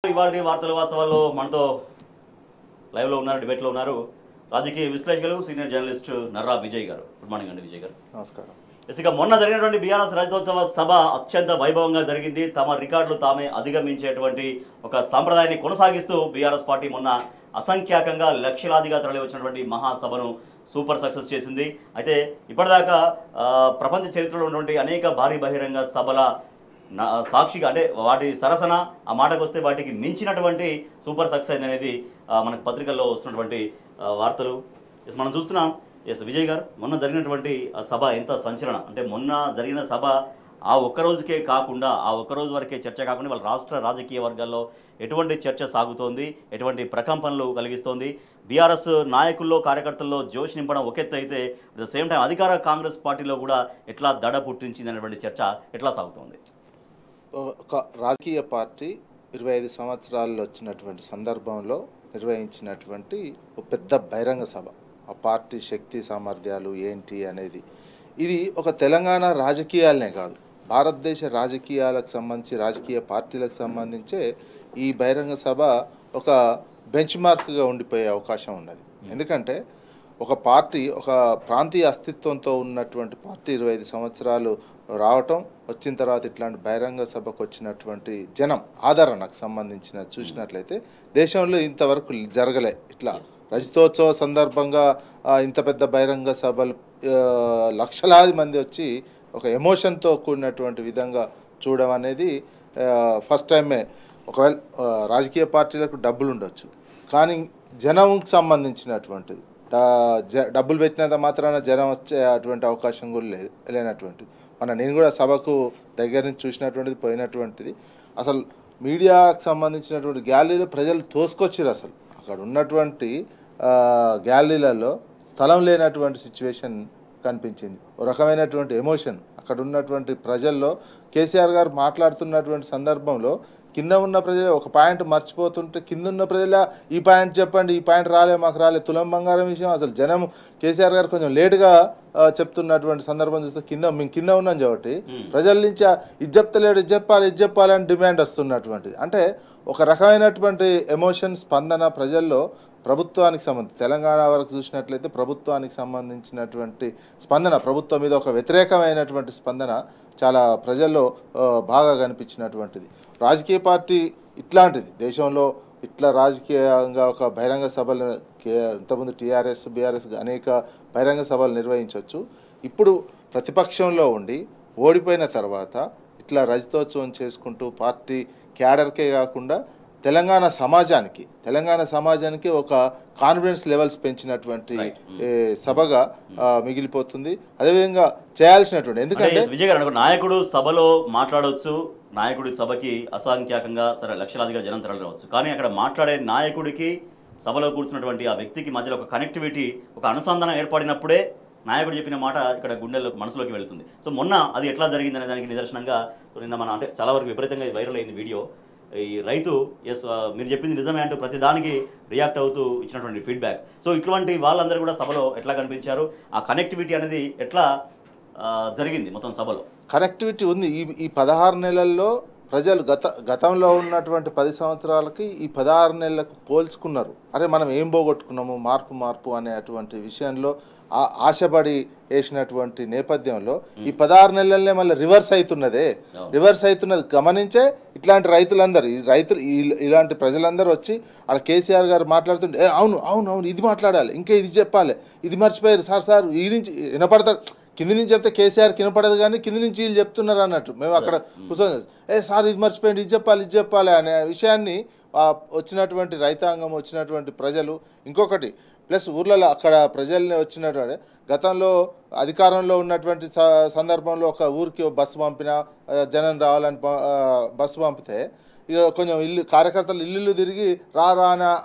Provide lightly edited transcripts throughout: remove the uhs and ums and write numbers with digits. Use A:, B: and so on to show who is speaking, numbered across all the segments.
A: ఇవాళ వార్తల వాస్తవాల్లో మనతో లైవ్లో ఉన్నారు, డిబేట్లో ఉన్నారు రాజకీయ విశ్లేషకులు సీనియర్ జర్నలిస్ట్ నర్రా విజయ్ గారు. గుడ్ మార్నింగ్ అండి విజయ్ గారు.
B: నమస్కారం.
A: ఇక మొన్న జరిగినటువంటి బీఆర్ఎస్ రజతోత్సవ సభ అత్యంత వైభవంగా జరిగింది. తమ రికార్డులు తామే అధిగమించేటువంటి ఒక సాంప్రదాయాన్ని కొనసాగిస్తూ బీఆర్ఎస్ పార్టీ మొన్న అసంఖ్యాకంగా లక్షలాదిగా తరలి వచ్చినటువంటి మహాసభను సూపర్ సక్సెస్ చేసింది. అయితే ఇప్పటిదాకా ప్రపంచ చరిత్రలో ఉన్నటువంటి అనేక భారీ బహిరంగ సభల సాక్షిగా అంటే వాటి సరసన ఆ మాటకు వస్తే వాటికి మించినటువంటి సూపర్ సక్సెస్ అయింది అనేది మనకు పత్రికల్లో వస్తున్నటువంటి వార్తలు. మనం చూస్తున్నాం. విజయ్ గారు, మొన్న జరిగినటువంటి సభ ఎంత సంచలనం అంటే మొన్న జరిగిన సభ ఆ ఒక్కరోజుకే కాకుండా ఆ ఒక్కరోజు వరకే చర్చ కాకుండా వాళ్ళ రాష్ట్ర రాజకీయ వర్గాల్లో ఎటువంటి చర్చ సాగుతోంది, ఎటువంటి ప్రకంపనలు కలిగిస్తోంది, బీఆర్ఎస్ నాయకుల్లో కార్యకర్తల్లో జోష్ నింపడం ఒక ఎత్తు అయితే అట్ ద సేమ్ టైం అధికార కాంగ్రెస్ పార్టీలో కూడా ఎట్లా దడ పుట్టించింది అనేటువంటి చర్చ ఎట్లా సాగుతోంది?
B: ఒక రాజకీయ పార్టీ 25 సంవత్సరాల్లో వచ్చినటువంటి సందర్భంలో నిర్వహించినటువంటి ఒక పెద్ద బహిరంగ సభ, ఆ పార్టీ శక్తి సామర్థ్యాలు ఏంటి అనేది, ఇది ఒక తెలంగాణ రాజకీయాలనే కాదు, భారతదేశ రాజకీయాలకు సంబంధించి రాజకీయ పార్టీలకు సంబంధించే ఈ బహిరంగ సభ ఒక బెంచ్ మార్క్గా ఉండిపోయే అవకాశం ఉన్నది. ఎందుకంటే ఒక పార్టీ, ఒక ప్రాంతీయ అస్తిత్వంతో ఉన్నటువంటి పార్టీ 25 సంవత్సరాలు రావటం, వచ్చిన తర్వాత ఇట్లాంటి బహిరంగ సభకు వచ్చినటువంటి జనం ఆదరణకు సంబంధించిన చూసినట్లయితే దేశంలో ఇంతవరకు జరగలే. ఇట్లా రజతోత్సవ సందర్భంగా ఇంత పెద్ద బహిరంగ సభలు లక్షలాది మంది వచ్చి ఒక ఎమోషన్తో కూడినటువంటి విధంగా చూడడం అనేది ఫస్ట్ టైమే. ఒకవేళ రాజకీయ పార్టీలకు డబ్బులు ఉండొచ్చు, కానీ జనంకి సంబంధించినటువంటిది డబ్బులు పెట్టినంత మాత్రాన జనం వచ్చే అటువంటి అవకాశం కూడా లేనటువంటిది. నేను కూడా సభకు దగ్గర నుంచి చూసినటువంటిది, పోయినటువంటిది. అసలు మీడియాకు సంబంధించినటువంటి గ్యాలరీలో ప్రజలు తోసుకొచ్చారు. అసలు అక్కడ ఉన్నటువంటి గ్యాలరీలలో స్థలం లేనటువంటి సిచ్యువేషన్ కనిపించింది. ఒక రకమైనటువంటి ఎమోషన్ అక్కడ ఉన్నటువంటి ప్రజల్లో. కేసీఆర్ గారు మాట్లాడుతున్నటువంటి సందర్భంలో కింద ఉన్న ప్రజలు ఒక పాయింట్ మర్చిపోతుంటే కింద ఉన్న ప్రజల ఈ పాయింట్ చెప్పండి, ఈ పాయింట్ మాకు రాలే, తులం బంగారం విషయం అసలు జనం కేసీఆర్ గారు కొంచెం లేటుగా చెప్తున్నటువంటి సందర్భం చూస్తే మేము కింద ఉన్నాం కాబట్టి ప్రజల నుంచి ఇది చెప్తలేడు, ఇది చెప్పాలి అని డిమాండ్ వస్తున్నటువంటిది. అంటే ఒక రకమైనటువంటి ఎమోషన్ స్పందన ప్రజల్లో ప్రభుత్వానికి సంబంధించి, తెలంగాణ వరకు చూసినట్లయితే ప్రభుత్వానికి సంబంధించినటువంటి స్పందన, ప్రభుత్వం మీద ఒక వ్యతిరేకమైనటువంటి స్పందన చాలా ప్రజల్లో బాగా కనిపించినటువంటిది. రాజకీయ పార్టీ ఇట్లాంటిది దేశంలో ఇట్లా రాజకీయంగా ఒక బహిరంగ సభలు ఇంతకుముందు టీఆర్ఎస్ బీఆర్ఎస్ అనేక బహిరంగ సభలు నిర్వహించవచ్చు. ఇప్పుడు ప్రతిపక్షంలో ఉండి ఓడిపోయిన తర్వాత ఇట్లా రజతోత్సవం చేసుకుంటూ పార్టీ క్యాడర్కే కాకుండా తెలంగాణ సమాజానికి ఒక కాన్ఫిడెన్స్ లెవెల్స్ పెంచినటువంటి సభగా మిగిలిపోతుంది. అదేవిధంగా చేయాల్సినటువంటి, ఎందుకంటే
A: విజయ్ గారు నాయకుడు సభలో మాట్లాడవచ్చు, నాయకుడి సభకి అసంఖ్యాకంగా సరే లక్షలాదిగా జనం తరలి రావచ్చు, కానీ అక్కడ మాట్లాడే నాయకుడికి సభలో కూర్చున్నటువంటి ఆ వ్యక్తికి మధ్యలో ఒక కనెక్టివిటీ, ఒక అనుసంధానం ఏర్పడినప్పుడే నాయకుడు చెప్పిన మాట ఇక్కడ గుండెల్లోకి మనసులోకి వెళుతుంది. సో మొన్న అది ఎట్లా జరిగిందనే దానికి నిదర్శనంగా నిన్న మన అంటే చాలా వరకు విపరీతంగా వైరల్ అయింది వీడియో. ఈ రైతు మీరు చెప్పింది నిజమే అంటూ ప్రతి దానికి రియాక్ట్ అవుతూ ఇచ్చినటువంటి ఫీడ్బ్యాక్. సో ఇటువంటి వాళ్ళందరూ కూడా సభలో ఎట్లా కనిపించారు, ఆ కనెక్టివిటీ అనేది ఎట్లా జరిగింది మొత్తం సభలో?
B: కనెక్టివిటీ ఉంది. ఈ 16 నెలల్లో ప్రజలు గతంలో ఉన్నటువంటి 10 సంవత్సరాలకి ఈ 16 నెలలకు పోల్చుకున్నారు. అరే మనం ఏం పోగొట్టుకున్నాము, మార్పు అనేటువంటి విషయంలో ఆశపడి వేసినటువంటి నేపథ్యంలో ఈ 16 నెలలనే మళ్ళీ రివర్స్ అవుతున్నది గమనించే ఇట్లాంటి రైతులందరూ, ఇలాంటి ప్రజలందరూ వచ్చి అక్కడ కేసీఆర్ గారు మాట్లాడుతుంటే అవును ఇది మాట్లాడాలి, ఇంకా ఇది చెప్పాలి, ఇది మర్చిపోయారు సార్ ఈ నుంచి వినపడతారు, కింది నుంచి చెప్తే కేసీఆర్ వినపడదు కానీ కింది నుంచి వీళ్ళు చెప్తున్నారు అన్నట్టు. మేము అక్కడ కూర్చొని సార్ ఇది మర్చిపోయింది, ఇది చెప్పాలి అనే విషయాన్ని వచ్చినటువంటి రైతాంగం, వచ్చినటువంటి ప్రజలు, ఇంకొకటి ప్లస్ ఊర్లలో అక్కడ ప్రజల్ని వచ్చినటువంటి గతంలో అధికారంలో ఉన్నటువంటి సందర్భంలో ఒక ఊరికి బస్సు పంపినా జనం రావాలని బస్సు పంపితే ఇక కొంచెం కార్యకర్తలు ఇల్లు తిరిగి రా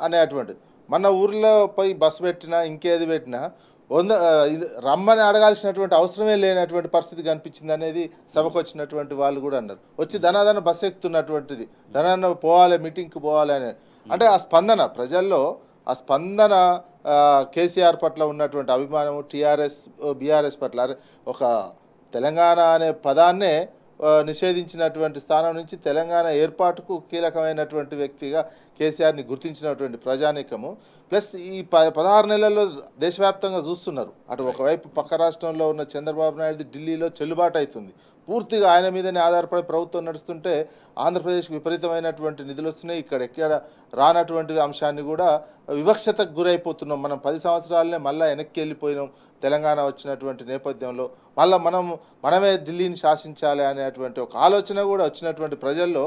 B: అనేటువంటిది. మన ఊర్లో పోయి బస్సు పెట్టినా ఇంకేది పెట్టినా రమ్మని అడగాల్సినటువంటి అవసరమే లేనటువంటి పరిస్థితి కనిపించింది అనేది సభకు వచ్చినటువంటి వాళ్ళు కూడా అన్నారు. వచ్చి ధనాధన బస్సు ఎక్కుతున్నటువంటిది, ధనాన్న పోవాలి, మీటింగ్కి పోవాలి అని. అంటే ఆ స్పందన ప్రజల్లో, ఆ స్పందన కేసీఆర్ పట్ల ఉన్నటువంటి అభిమానము, టీఆర్ఎస్ బీఆర్ఎస్ పట్ల ఒక తెలంగాణ అనే పదాన్నే నిషేధించినటువంటి స్థానం నుంచి తెలంగాణ ఏర్పాటుకు కీలకమైనటువంటి వ్యక్తిగా కేసీఆర్ని గుర్తించినటువంటి ప్రజానీకము ప్లస్ ఈ 16 నెలల్లో దేశవ్యాప్తంగా చూస్తున్నారు. అటు ఒకవైపు పక్క రాష్ట్రంలో ఉన్న చంద్రబాబు నాయుడు ఢిల్లీలో చెల్లుబాటు అవుతుంది, పూర్తిగా ఆయన మీదనే ఆధారపడి ప్రభుత్వం నడుస్తుంటే ఆంధ్రప్రదేశ్కి విపరీతమైనటువంటి నిధులు వస్తున్నాయి. ఇక్కడ రానటువంటి అంశాన్ని కూడా వివక్షతకు గురైపోతున్నాం. మనం 10 సంవత్సరాలనే మళ్ళీ వెనక్కి వెళ్ళిపోయినాం. తెలంగాణ వచ్చినటువంటి నేపథ్యంలో మళ్ళీ మనమే ఢిల్లీని శాసించాలి అనేటువంటి ఒక ఆలోచన కూడా వచ్చినటువంటి ప్రజల్లో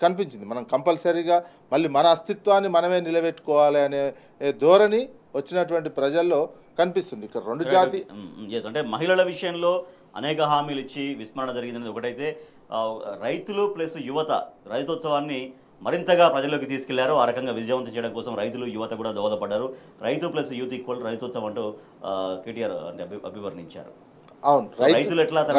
B: కనిపించింది. మనం కంపల్సరీగా మళ్ళీ మన అస్తిత్వాన్ని మనమే నిలబెట్టుకోవాలి అనే ధోరణి వచ్చినటువంటి ప్రజల్లో కనిపిస్తుంది. ఇక్కడ రెండు జాతి
A: అంటే మహిళల విషయంలో అనేక హామీలు ఇచ్చి విస్మరణ జరిగిందనేది ఒకటైతే, రైతులు ప్లస్ యువత రైతోత్సవాన్ని మరింతగా ప్రజల్లోకి తీసుకెళ్లారు. ఆ రకంగా విజయవంతం చేయడం కోసం రైతులు యువత కూడా దోహదపడ్డారు. రైతు ప్లస్ యూత్ ఈక్వల్ రైతోత్సవం అంటూ కేటీఆర్ అంటే అభివర్ణించారు.
B: అవును,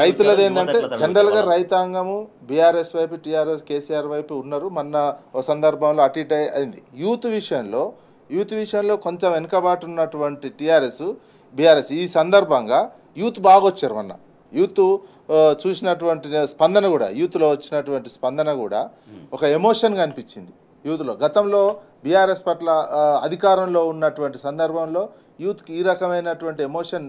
B: రైతులది ఏంటంటే జనరల్గా రైతాంగము బీఆర్ఎస్ వైపు, టీఆర్ఎస్ కేసీఆర్ వైపు ఉన్నారు. మొన్న ఒక సందర్భంలో అటు ఇటు అయింది. యూత్ విషయంలో కొంచెం వెనుకబాటు ఉన్నటువంటి బీఆర్ఎస్ ఈ సందర్భంగా యూత్ బాగా వచ్చారు. మొన్న యూత్ చూసినటువంటి స్పందన కూడా, యూత్లో వచ్చినటువంటి స్పందన కూడా ఒక ఎమోషన్గా అనిపించింది యూత్లో. గతంలో బీఆర్ఎస్ పట్ల అధికారంలో ఉన్నటువంటి సందర్భంలో యూత్కి ఈ రకమైనటువంటి ఎమోషన్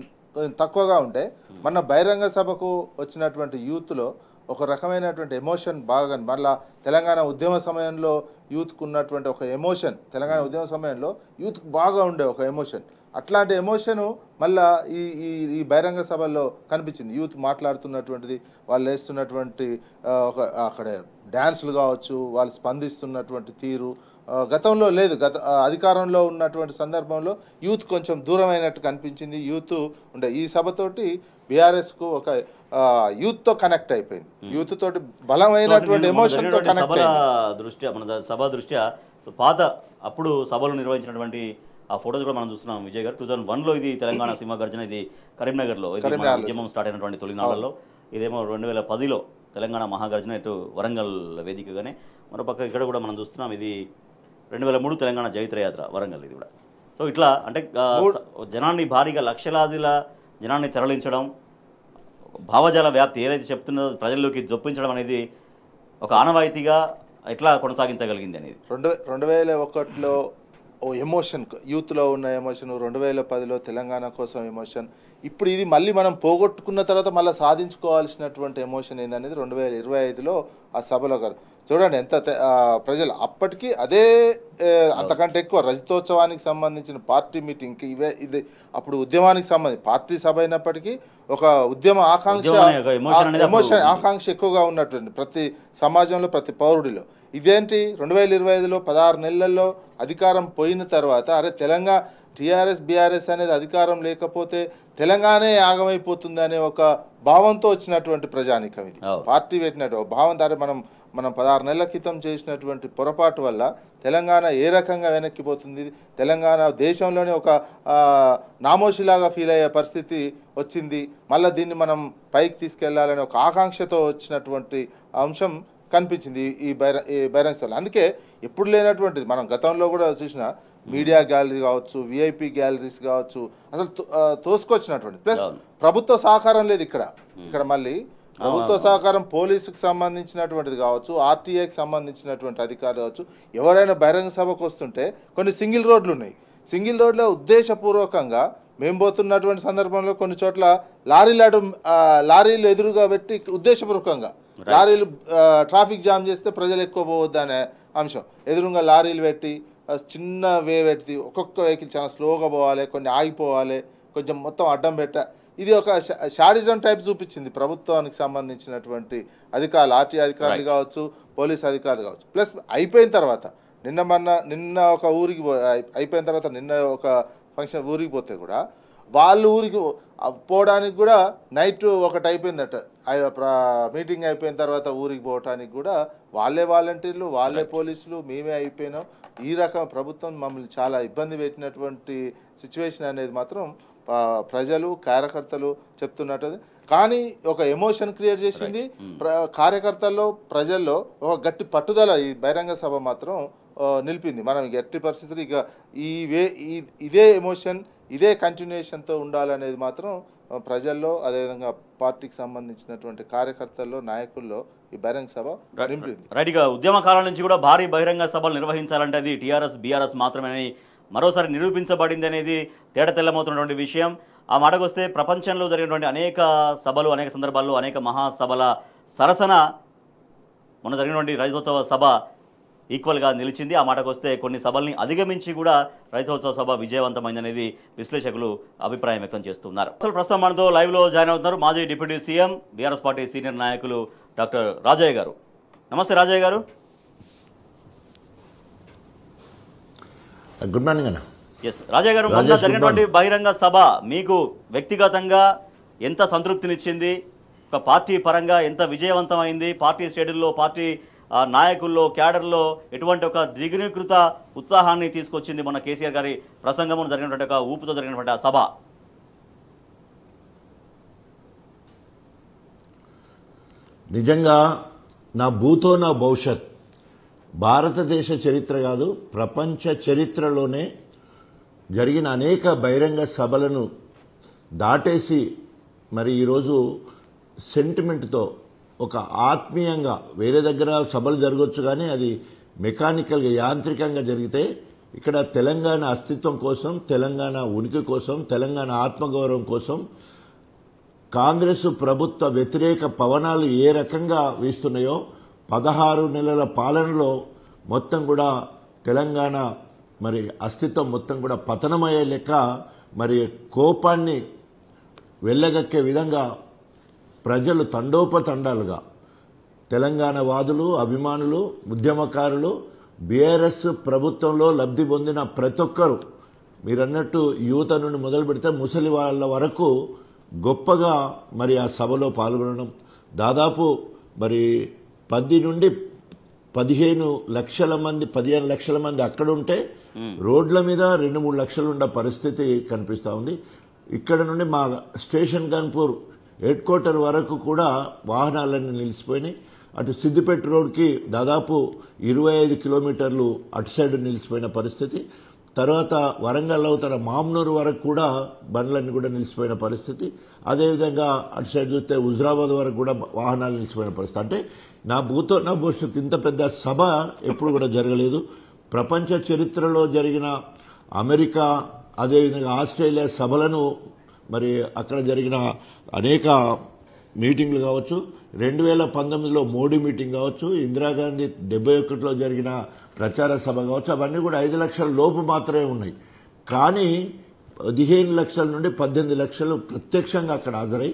B: తక్కువగా ఉంటే మన బహిరంగ సభకు వచ్చినటువంటి యూత్లో ఒక రకమైనటువంటి ఎమోషన్ బాగా, మళ్ళీ తెలంగాణ ఉద్యమ సమయంలో యూత్కు ఉన్నటువంటి ఒక ఎమోషన్, తెలంగాణ ఉద్యమ సమయంలో యూత్కు బాగా ఉండే ఒక ఎమోషన్, అట్లాంటి ఎమోషను మళ్ళీ ఈ బహిరంగ సభల్లో కనిపించింది. యూత్ మాట్లాడుతున్నటువంటిది, వాళ్ళు వేస్తున్నటువంటి ఒక అక్కడ డ్యాన్సులు కావచ్చు, వాళ్ళు స్పందిస్తున్నటువంటి తీరు గతంలో లేదు. అధికారంలో ఉన్నటువంటి సందర్భంలో యూత్ కొంచెం దూరమైనట్టు కనిపించింది. యూత్ ఉండే ఈ సభతోటి బీఆర్ఎస్కు ఒక యూత్తో కనెక్ట్ అయిపోయింది. యూత్ తోటి బలమైనటువంటి ఎమోషన్తో కనెక్ట్
A: దృష్ట్యా మన సభ దృష్ట్యా పాత అప్పుడు సభలు నిర్వహించినటువంటి ఆ ఫోటోస్ కూడా మనం చూస్తున్నాం. విజయ్ గారు 2001లో ఇది తెలంగాణ సింహగర్జన, ఇది కరీంనగర్లో ఉద్యమం స్టార్ట్ అయినటువంటి తొలి నాళ్ళలో. ఇదేమో 2010లో తెలంగాణ మహాగర్జన ఇటు వరంగల్ వేదికగానే. మరోపక్క ఇక్కడ కూడా మనం చూస్తున్నాం, ఇది 2003 తెలంగాణ జైత్రయాత్ర వరంగల్, ఇది కూడా. సో ఇట్లా అంటే జనాన్ని భారీగా లక్షలాదిల జనాన్ని తరలించడం, భావజాల వ్యాప్తి ఏదైతే చెప్తున్నదో ప్రజల్లోకి జొప్పించడం అనేది ఒక ఆనవాయితీగా ఎట్లా కొనసాగించగలిగింది అనేది
B: 2001లో ఓ ఎమోషన్, యూత్లో ఉన్న ఎమోషన్, 2010లో తెలంగాణ కోసం ఎమోషన్, ఇప్పుడు ఇది మళ్ళీ మనం పోగొట్టుకున్న తర్వాత మళ్ళీ సాధించుకోవాల్సినటువంటి ఎమోషన్ ఏందనేది 2025లో ఆ సభలో చూడండి ఎంత ప్రజలు అప్పటికి అదే అంతకంటే ఎక్కువ రజతోత్సవానికి సంబంధించిన పార్టీ మీటింగ్ ఇది అప్పుడు ఉద్యమానికి సంబంధించి పార్టీ సభ అయినప్పటికీ ఒక ఉద్యమ ఆకాంక్ష ఎక్కువగా ఉన్నటువంటి ప్రతి సమాజంలో ప్రతి పౌరుడిలో. ఇదేంటి 2025లో 16 నెలల్లో అధికారం పోయిన తర్వాత అరే తెలంగాణ టీఆర్ఎస్ బీఆర్ఎస్ అనేది అధికారం లేకపోతే తెలంగాణే ఆగమైపోతుంది అనే ఒక భావంతో వచ్చినటువంటి ప్రజానీకం. ఇది పార్టీ పెట్టినట్టు భావం ద్వారా మనం 16 నెలల క్రితం చేసినటువంటి పొరపాటు వల్ల తెలంగాణ ఏ రకంగా వెనక్కిపోతుంది, తెలంగాణ దేశంలోనే ఒక నామోషిలాగా ఫీల్ అయ్యే పరిస్థితి వచ్చింది, మళ్ళీ దీన్ని మనం పైకి తీసుకెళ్లాలనే ఒక ఆకాంక్షతో వచ్చినటువంటి అంశం కనిపించింది ఈ బహిరంగ సభలో. అందుకే ఎప్పుడు లేనటువంటిది మనం గతంలో కూడా చూసిన మీడియా గ్యాలరీ కావచ్చు, విఐపి గ్యాలరీస్ కావచ్చు, అసలు తోసుకొచ్చినటువంటి ప్లస్ ప్రభుత్వ సహకారం లేదు ఇక్కడ మళ్ళీ ప్రభుత్వ సహకారం పోలీసుకు సంబంధించినటువంటిది కావచ్చు, ఆర్టీఐకి సంబంధించినటువంటి అధికారులు కావచ్చు, ఎవరైనా బహిరంగ సభకు వస్తుంటే కొన్ని సింగిల్ రోడ్లు ఉన్నాయి. సింగిల్ రోడ్లో ఉద్దేశపూర్వకంగా మేము పోతున్నటువంటి సందర్భంలో కొన్ని చోట్ల లారీలు ఎదురుగా పెట్టి ఉద్దేశపూర్వకంగా లారీలు ట్రాఫిక్ జామ్ చేస్తే ప్రజలు ఎక్కువ పోవద్దు అనే అంశం, ఎదురుగా లారీలు పెట్టి చిన్న వే పెట్టి ఒక్కొక్క వెహికల్ చాలా స్లోగా పోవాలి, కొన్ని ఆగిపోవాలి, కొంచెం మొత్తం అడ్డం పెట్ట, ఇది ఒక షాడిజం టైప్ చూపించింది ప్రభుత్వానికి సంబంధించినటువంటి అధికారులు, ఆర్టీ అధికారులు కావచ్చు, పోలీస్ అధికారులు కావచ్చు. ప్లస్ అయిపోయిన తర్వాత నిన్న ఒక ఊరికి అయిపోయిన తర్వాత నిన్న ఒక ఫంక్షన్ ఊరికి పోతే కూడా వాళ్ళు ఊరికి పోవడానికి కూడా నైట్ ఒకటి అయిపోయిందట, మీటింగ్ అయిపోయిన తర్వాత ఊరికి పోవటానికి కూడా వాళ్ళే వాలంటీర్లు, వాళ్ళే పోలీసులు, మేమే అయిపోయినాం. ఈ రకం ప్రభుత్వం మమ్మల్ని చాలా ఇబ్బంది పెట్టినటువంటి సిచ్యువేషన్ అనేది మాత్రం ప్రజలు కార్యకర్తలు చెప్తున్నట్టు. కానీ ఒక ఎమోషన్ క్రియేట్ చేసింది కార్యకర్తల్లో, ప్రజల్లో ఒక గట్టి పట్టుదల ఈ బహిరంగ సభ మాత్రం నిలిపింది. మనం ఎట్టి పరిస్థితులు ఇక ఇదే ఎమోషన్ ఇదే కంటిన్యూషన్తో ఉండాలనేది మాత్రం ప్రజల్లో అదేవిధంగా పార్టీకి సంబంధించినటువంటి కార్యకర్తల్లో నాయకుల్లో ఈ బహిరంగ సభ నింపింది.
A: రైట్గా ఉద్యమ కాలం నుంచి కూడా భారీ బహిరంగ సభలు నిర్వహించాలంటే అది టీఆర్ఎస్ బీఆర్ఎస్ మాత్రమే మరోసారి నిరూపించబడింది అనేది తేటతెల్లమవుతున్నటువంటి విషయం. ఆ మాటకు వస్తే ప్రపంచంలో జరిగినటువంటి అనేక సభలు అనేక సందర్భాల్లో అనేక మహాసభల సరసన మొన్న జరిగినటువంటి రైతోత్సవ సభ ఈక్వల్గా నిలిచింది. ఆ మాటకు వస్తే కొన్ని సభల్ని అధిగమించి కూడా రైతోత్సవ సభ విజయవంతమైందనేది విశ్లేషకులు అభిప్రాయం వ్యక్తం చేస్తున్నారు. అసలు ప్రస్తుతం మనతో లైవ్లో జాయిన్ అవుతున్నారు మాజీ deputy CM BRS party senior నాయకులు డాక్టర్ రాజయ్య గారు. నమస్తే రాజయ్య గారు.
C: గుడ్ మార్నింగ్ అన్న.
A: ఎస్ రాజయ్య గారు, మొన్న జరిగినటువంటి బహిరంగ సభ మీకు వ్యక్తిగతంగా ఎంత సంతృప్తినిచ్చింది, ఒక పార్టీ పరంగా ఎంత విజయవంతమైంది, పార్టీ శ్రేణుల్లో పార్టీ నాయకుల్లో క్యాడర్లో ఎటువంటి ఒక ద్విగుణీకృత ఉత్సాహాన్ని తీసుకొచ్చింది మొన్న కేసీఆర్ గారి ప్రసంగము జరిగినటువంటి ఒక ఊపుతో జరిగినటువంటి ఆ సభ?
C: నిజంగా నా భూతో నా భవిష్యత్ భారతదేశ చరిత్ర కాదు ప్రపంచ చరిత్రలోనే జరిగిన అనేక బహిరంగ సభలను దాటేసి మరి ఈరోజు సెంటిమెంట్తో ఒక ఆత్మీయంగా వేరే దగ్గర సభలు జరగవచ్చు కానీ అది మెకానికల్గా యాంత్రికంగా జరిగితే ఇక్కడ తెలంగాణ అస్తిత్వం కోసం, తెలంగాణ ఉనికి కోసం, తెలంగాణ ఆత్మగౌరవం కోసం కాంగ్రెస్ ప్రభుత్వ వ్యతిరేక పవనాలు ఏ రకంగా వీస్తున్నాయో 16 నెలల పాలనలో మొత్తం కూడా తెలంగాణ మరి అస్తిత్వం మొత్తం కూడా పతనమయ్యే లెక్క మరి కోపాన్ని వెళ్ళగక్కే విధంగా ప్రజలు తండోపతండాలుగా తెలంగాణ వాదులు, అభిమానులు, ఉద్యమకారులు బీఆర్ఎస్ ప్రభుత్వంలో లబ్ధి పొందిన ప్రతి ఒక్కరు మీరన్నట్టు యువత నుండి మొదలు పెడితే ముసలి వాళ్ళ వరకు గొప్పగా మరి ఆ సభలో పాల్గొనడం, దాదాపు మరి 10 నుండి 15 లక్షల మంది 15 లక్షల మంది అక్కడ ఉంటే రోడ్ల మీద 2-3 లక్షలు ఉండే పరిస్థితి కనిపిస్తూ ఉంది. ఇక్కడ నుండి మా స్టేషన్ కాన్పూర్ హెడ్ క్వార్టర్ వరకు కూడా వాహనాలన్నీ నిలిచిపోయినాయి. అటు సిద్దిపేట రోడ్కి దాదాపు 25 కిలోమీటర్లు అటు సైడ్ నిలిచిపోయిన పరిస్థితి. తర్వాత వరంగల్ అవతల మామ్నూరు వరకు కూడా బండ్లన్నీ కూడా నిలిచిపోయిన పరిస్థితి. అదేవిధంగా అటు సైడ్ చూస్తే హుజరాబాద్ వరకు కూడా వాహనాలు నిలిచిపోయిన పరిస్థితి. అంటే నా భూతో నా భవిష్యత్తు ఇంత పెద్ద సభ ఎప్పుడు కూడా జరగలేదు. ప్రపంచ చరిత్రలో జరిగిన అమెరికా అదేవిధంగా ఆస్ట్రేలియా సభలను మరి అక్కడ జరిగిన అనేక మీటింగ్లు కావచ్చు, 2019లో మోడీ మీటింగ్ కావచ్చు, ఇందిరాగాంధీ 71లో జరిగిన ప్రచార సభ కావచ్చు, అవన్నీ కూడా 5 లక్షల లోపు మాత్రమే ఉన్నాయి. కానీ 15 లక్షల నుండి 18 లక్షలు ప్రత్యక్షంగా అక్కడ హాజరై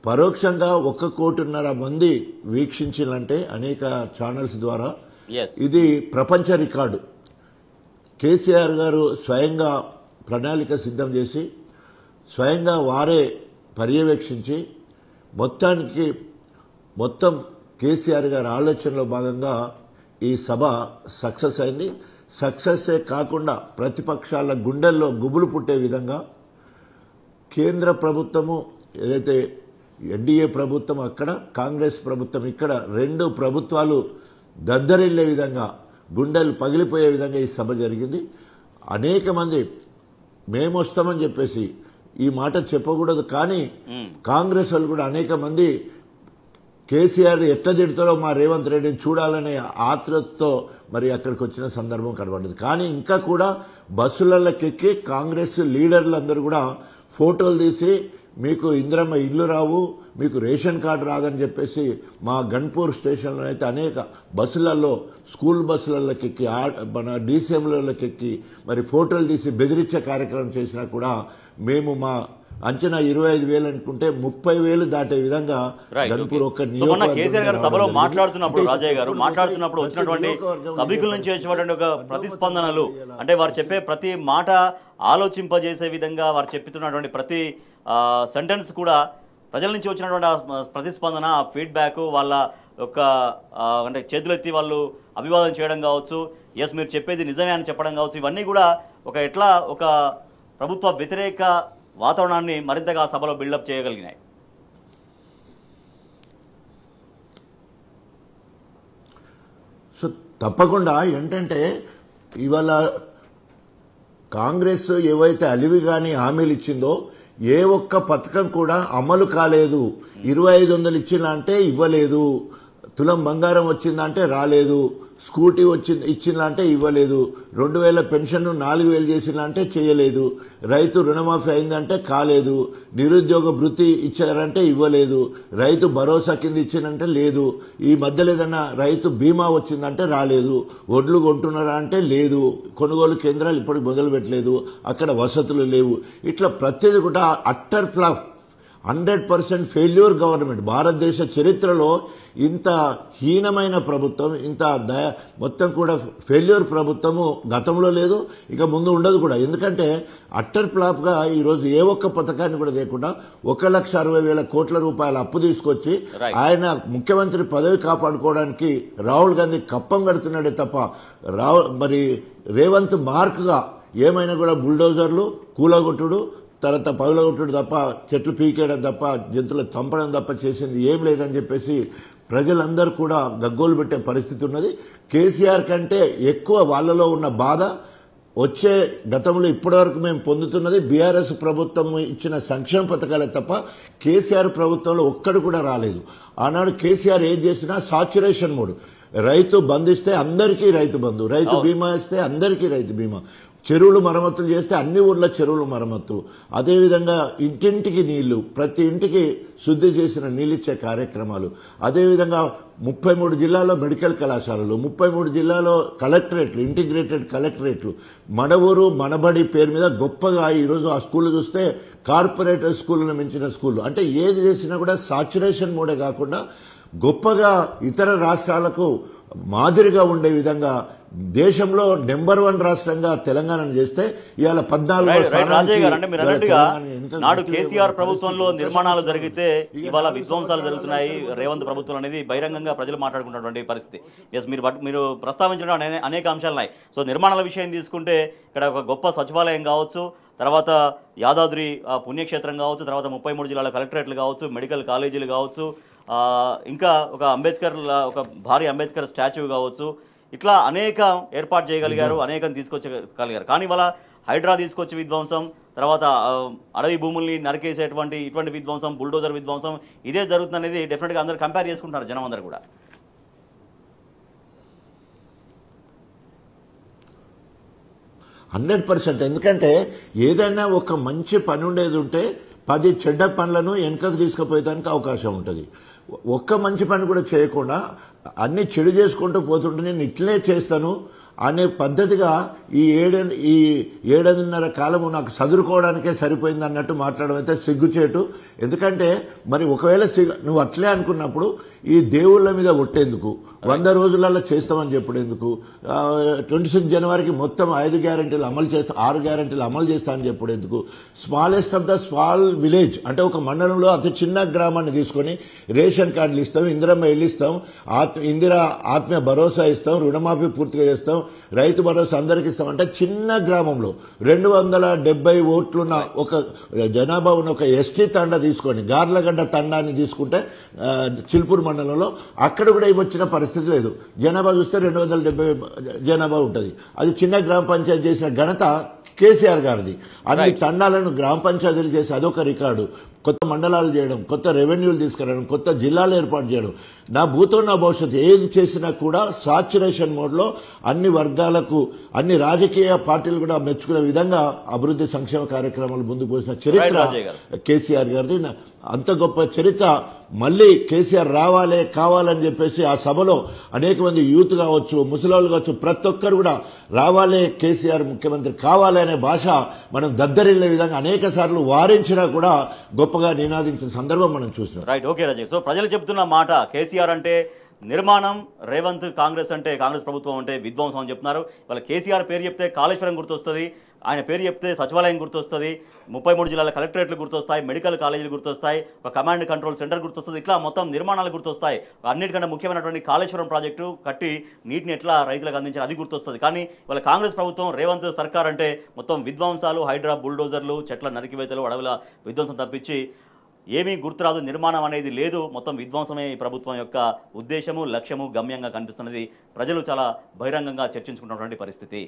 C: పరోక్షంగా 1.5 కోటి మంది వీక్షించాలంటే అనేక ఛానల్స్ ద్వారా ఇది ప్రపంచ రికార్డు. కేసీఆర్ గారు స్వయంగా ప్రణాళిక సిద్ధం చేసి స్వయంగా వారే పర్యవేక్షించి మొత్తం కేసీఆర్ గారి ఆలోచనలో భాగంగా ఈ సభ సక్సెస్ అయింది. సక్సెస్సే కాకుండా ప్రతిపక్షాల గుండెల్లో గుబులు పుట్టే విధంగా కేంద్ర ప్రభుత్వము ఏదైతే ఎన్డీఏ ప్రభుత్వం అక్కడ, కాంగ్రెస్ ప్రభుత్వం ఇక్కడ 2 ప్రభుత్వాలు దద్దరిల్లే విధంగా గుండెలు పగిలిపోయే విధంగా ఈ సభ జరిగింది. అనేక మంది మేము వస్తామని చెప్పేసి ఈ మాట చెప్పకూడదు కానీ కాంగ్రెస్ వాళ్ళు కూడా అనేక మంది కేసీఆర్ ఎట్లా తిడతారో మా రేవంత్ రెడ్డిని చూడాలనే ఆత్రతతో మరి అక్కడికి వచ్చిన సందర్భం కనబడింది. కానీ ఇంకా కూడా బస్సులకెక్కి కాంగ్రెస్ లీడర్లందరూ కూడా ఫోటోలు తీసి మీకు ఇందిరమ్మ ఇల్లు రావు, మీకు రేషన్ కార్డు రాదని చెప్పేసి మా గన్పూర్ స్టేషన్లో అయితే అనేక బస్సులలో స్కూల్ బస్సులకెక్కి మన డీసీఎంలకెక్కి మరి ఫోటోలు తీసి బెదిరించే కార్యక్రమం చేసినా కూడా మేము మా అంచనా 25,000 అనుకుంటే 30,000 దాటే విధంగా గన్పూర్ ఒక్క
A: కేసీఆర్ గారు సభలో మాట్లాడుతున్నప్పుడు రాజయ్య గారు మాట్లాడుతున్నప్పుడు వచ్చినటువంటి సభికుల నుంచి వచ్చినటువంటి ఒక ప్రతిస్పందనలు అంటే వారు చెప్పే ప్రతి మాట ఆలోచింపజేసే విధంగా వారు చెప్తున్నటువంటి ప్రతి సెంటెన్స్ కూడా ప్రజల నుంచి వచ్చినటువంటి ప్రతిస్పందన ఫీడ్బ్యాక్ వాళ్ళ ఒక అంటే చేతులెత్తి వాళ్ళు అభివాదం చేయడం కావచ్చు, ఎస్ మీరు చెప్పేది నిజమే అని చెప్పడం కావచ్చు, ఇవన్నీ కూడా ఎట్లా ఒక ప్రభుత్వ వ్యతిరేక వాతావరణాన్ని మరింతగా సభలో బిల్డప్ చేయగలిగినాయి.
C: సో తప్పకుండా ఏంటంటే ఇవాళ కాంగ్రెస్ ఏవైతే అలివి కానీ హామీలు ఇచ్చిందో ఏ ఒక్క పథకం కూడా అమలు కాలేదు. 2500 ఇచ్చిందా అంటే ఇవ్వలేదు, తులం బంగారం వచ్చిందంటే రాలేదు, స్కూటీ ఇచ్చిందంటే ఇవ్వలేదు, 2000 పెన్షన్ 4000 చేసిందంటే చేయలేదు, రైతు రుణమాఫీ అయిందంటే కాలేదు, నిరుద్యోగ భృతి ఇచ్చారంటే ఇవ్వలేదు, రైతు భరోసా కింద ఇచ్చిందంటే లేదు, ఈ మధ్యలో ఏదన్నా రైతు బీమా వచ్చిందంటే రాలేదు, ఒడ్లు కొంటున్నారా అంటే లేదు, కొనుగోలు కేంద్రాలు ఇప్పటికి మొదలు పెట్టలేదు, అక్కడ వసతులు లేవు. ఇట్లా ప్రతిదీ కూడా అట్టర్ ఫ్లాప్, 100% ఫెయిల్యూర్ గవర్నమెంట్. భారతదేశ చరిత్రలో ఇంత హీనమైన ప్రభుత్వం, ఇంత మొత్తం కూడా ఫెయిల్యూర్ ప్రభుత్వము గతంలో లేదు, ఇక ముందు ఉండదు కూడా. ఎందుకంటే అట్టర్ ఫ్లాప్ గా ఈరోజు ఏ ఒక్క పథకాన్ని కూడా లేకుండా 1,60,000 కోట్ల రూపాయల అప్పు తీసుకొచ్చి ఆయన ముఖ్యమంత్రి పదవి కాపాడుకోవడానికి రాహుల్ గాంధీ కప్పం కడుతున్నాడే తప్ప మరి రేవంత్ మార్క్ గా ఏమైనా కూడా బుల్డోజర్లు కూలగొట్టుడు, తర్వాత పగులగొట్టుడు తప్ప, చెట్లు పీకేయడం తప్ప, జంతువులు చంపడం తప్ప చేసింది ఏం లేదని చెప్పేసి ప్రజలందరూ కూడా గగ్గోలు పెట్టే పరిస్థితి ఉన్నది. కేసీఆర్ కంటే ఎక్కువ వాళ్ళలో ఉన్న బాధ వచ్చే గతంలో ఇప్పటివరకు మేము పొందుతున్నది బీఆర్ఎస్ ప్రభుత్వం ఇచ్చిన సంక్షేమ పథకాలే తప్ప కేసీఆర్ ప్రభుత్వంలో ఒక్కడు కూడా రాలేదు. ఆనాడు కేసీఆర్ ఏం చేసినా సాచురేషన్ మోడ్, రైతు బంధిస్తే అందరికీ రైతు బంధు, రైతు బీమా ఇస్తే అందరికీ రైతు బీమా, చెరువులు మరమ్మతులు చేస్తే అన్ని ఊర్ల చెరువులు మరమ్మతు, అదేవిధంగా ఇంటింటికి నీళ్లు, ప్రతి ఇంటికి శుద్ధి చేసిన నీళ్ళిచ్చే కార్యక్రమాలు, అదేవిధంగా 33 జిల్లాల్లో మెడికల్ కళాశాలలు, 33 జిల్లాలో కలెక్టరేట్లు, ఇంటిగ్రేటెడ్ కలెక్టరేట్లు, మనవూరు మనబడి పేరు మీద గొప్పగా ఈరోజు ఆ స్కూల్ చూస్తే కార్పొరేటర్ స్కూళ్ళను మించిన స్కూళ్ళు. అంటే ఏది చేసినా కూడా సాచురేషన్ మోడే కాకుండా గొప్పగా ఇతర రాష్ట్రాలకు మాదిరిగా ఉండే విధంగా దేశంలో నెంబర్ 1 రాష్ట్రంగా తెలంగాణను చేస్తే ఇవాళ 14
A: రాజయ్య గారు, అంటే మీరు అన్నట్టుగా నాడు కేసీఆర్ ప్రభుత్వంలో నిర్మాణాలు జరిగితే ఇవాళ విధ్వంసాలు జరుగుతున్నాయి. రేవంత్ ప్రభుత్వం అనేది బహిరంగంగా ప్రజలు మాట్లాడుకున్నటువంటి పరిస్థితి. ఎస్, మీరు ప్రస్తావించడం అనేక అంశాలు ఉన్నాయి. సో నిర్మాణాల విషయం తీసుకుంటే ఇక్కడ ఒక గొప్ప సచివాలయం కావచ్చు, తర్వాత యాదాద్రి పుణ్యక్షేత్రం కావచ్చు, తర్వాత 33 జిల్లాల కలెక్టరేట్లు కావచ్చు, మెడికల్ కాలేజీలు కావచ్చు, ఇంకా ఒక భారీ అంబేద్కర్ స్టాచ్యూ కావచ్చు, ఇట్లా అనేక ఏర్పాటు చేయగలిగారు, అనేకం తీసుకొచ్చగలిగారు. కానీ ఇవాళ హైడ్రా తీసుకొచ్చి విధ్వంసం, తర్వాత అడవి భూముల్ని ఇటువంటి విధ్వంసం, బుల్డోజర్ విధ్వంసం ఇదే జరుగుతుంది అనేది డెఫినెట్గా అందరూ కంపేర్ చేసుకుంటారు జనం అందరూ కూడా.
C: 100%. ఎందుకంటే ఏదైనా ఒక మంచి పని ఉండేది ఉంటే 10 చెడ్డ పనులను వెనుకకు తీసుకుపోయేదానికి అవకాశం ఉంటుంది. ఒక్క మంచి పని కూడా చేయకుండా అన్ని చెడు చేసుకుంటూ పోతుంటే నేను ఇట్లే చేస్తాను అనే పద్ధతిగా ఈ 7.5 కాలము నాకు చదువుకోవడానికే సరిపోయింది అన్నట్టు మాట్లాడడం అయితే సిగ్గుచేటు. ఎందుకంటే మరి ఒకవేళ నువ్వు అట్లే అనుకున్నప్పుడు ఈ దేవుళ్ళ మీద ఒట్టేందుకు, 100 రోజులలో చేస్తామని చెప్పుడేందుకు, 26 జనవరికి మొత్తం 5 గ్యారెంటీలు అమలు చేస్తా, 6 గ్యారెంటీలు అమలు చేస్తా అని చెప్పుడేందుకు, smallest of the small village అంటే ఒక మండలంలో అతి చిన్న గ్రామాన్ని తీసుకొని రేషన్ కార్డులు ఇస్తాం, ఇందిరమ్మ ఇల్లు ఇస్తాం, ఇందిరా ఆత్మీయ భరోసా ఇస్తాం, రుణమాఫీ పూర్తిగా చేస్తాం, రైతు భరోసా అందరికి ఇస్తాం అంటే చిన్న గ్రామంలో 270 ఓట్లున్న ఒక జనాభా ఉన్న ఒక ఎస్టీ తండా తీసుకొని, గార్లగడ్డ తండాన్ని తీసుకుంటే చిల్పూర్ మండలంలో అక్కడ కూడా వచ్చిన పరిస్థితి లేదు. జనాభా చూస్తే 270 జనాభా ఉంటుంది. అది చిన్న గ్రామ పంచాయతీ చేసిన ఘనత కేసీఆర్ గారిది. అన్ని తండాలను గ్రామ పంచాయతీలు చేసి అదొక రికార్డు. కొత్త మండలాలు చేయడం, కొత్త రెవెన్యూలు తీసుకురావడం, కొత్త జిల్లాలు ఏర్పాటు చేయడం, నా భూతో నా భవిష్యత్తు ఏది చేసినా కూడా సాచురేషన్ మోడ్లో అన్ని వర్గాలకు, అన్ని రాజకీయ పార్టీలు కూడా మెచ్చుకునే విధంగా అభివృద్ధి సంక్షేమ కార్యక్రమాలు ముందుకు పోసిన చరిత్ర కేసీఆర్ గారిది. అంత గొప్ప చరిత్ర మళ్ళీ కేసీఆర్ కావాలని చెప్పేసి ఆ సభలో అనేక మంది యూత్ కావచ్చు, ముసలాళ్ళు కావచ్చు, ప్రతి ఒక్కరు కూడా రావాలే, కేసీఆర్ ముఖ్యమంత్రి కావాలి అనే భాష మనం దద్దరిల్లే విధంగా అనేక సార్లు వారించినా కూడా గొప్పగా నినాదించిన సందర్భం మనం చూస్తున్నాం.
A: Right, okay Rajaiah. సో ప్రజలు చెప్తున్న మాట కేసీఆర్ అంటే నిర్మాణం, రేవంత్ కాంగ్రెస్ అంటే కాంగ్రెస్ ప్రభుత్వం అంటే విధ్వంసం అని చెప్తున్నారు. వాళ్ళ కేసీఆర్ పేరు చెప్తే కాళేశ్వరం గుర్తొస్తుంది, ఆయన పేరు చెప్తే సచివాలయం గుర్తొస్తుంది, 33 జిల్లాల కలెక్టరేట్లు గుర్తొస్తాయి, మెడికల్ కాలేజీలు గుర్తొస్తాయి, ఒక కమాండ్ కంట్రోల్ సెంటర్ గుర్తొస్తుంది, ఇట్లా మొత్తం నిర్మాణాలు గుర్తొస్తాయి. అన్నిటికంటే ముఖ్యమైనటువంటి కాళేశ్వరం ప్రాజెక్టు కట్టి నీటిని ఎట్లా రైతులకు అందించారు అది గుర్తొస్తుంది. కానీ వాళ్ళ కాంగ్రెస్ ప్రభుత్వం, రేవంత్ సర్కార్ అంటే మొత్తం విధ్వంసాలు, హైడ్రా, బుల్డోజర్లు, చెట్ల నరికివేతలు, అడవుల విధ్వంసం తప్పించి ఏమీ గుర్తురాదు, నిర్మాణం అనేది లేదు, మొత్తం విధ్వంసమే ఈ ప్రభుత్వం యొక్క ఉద్దేశము, లక్ష్యము, గమ్యంగా కనిపిస్తున్నది. ప్రజలు చాలా బహిరంగంగా చర్చించుకున్నటువంటి పరిస్థితి.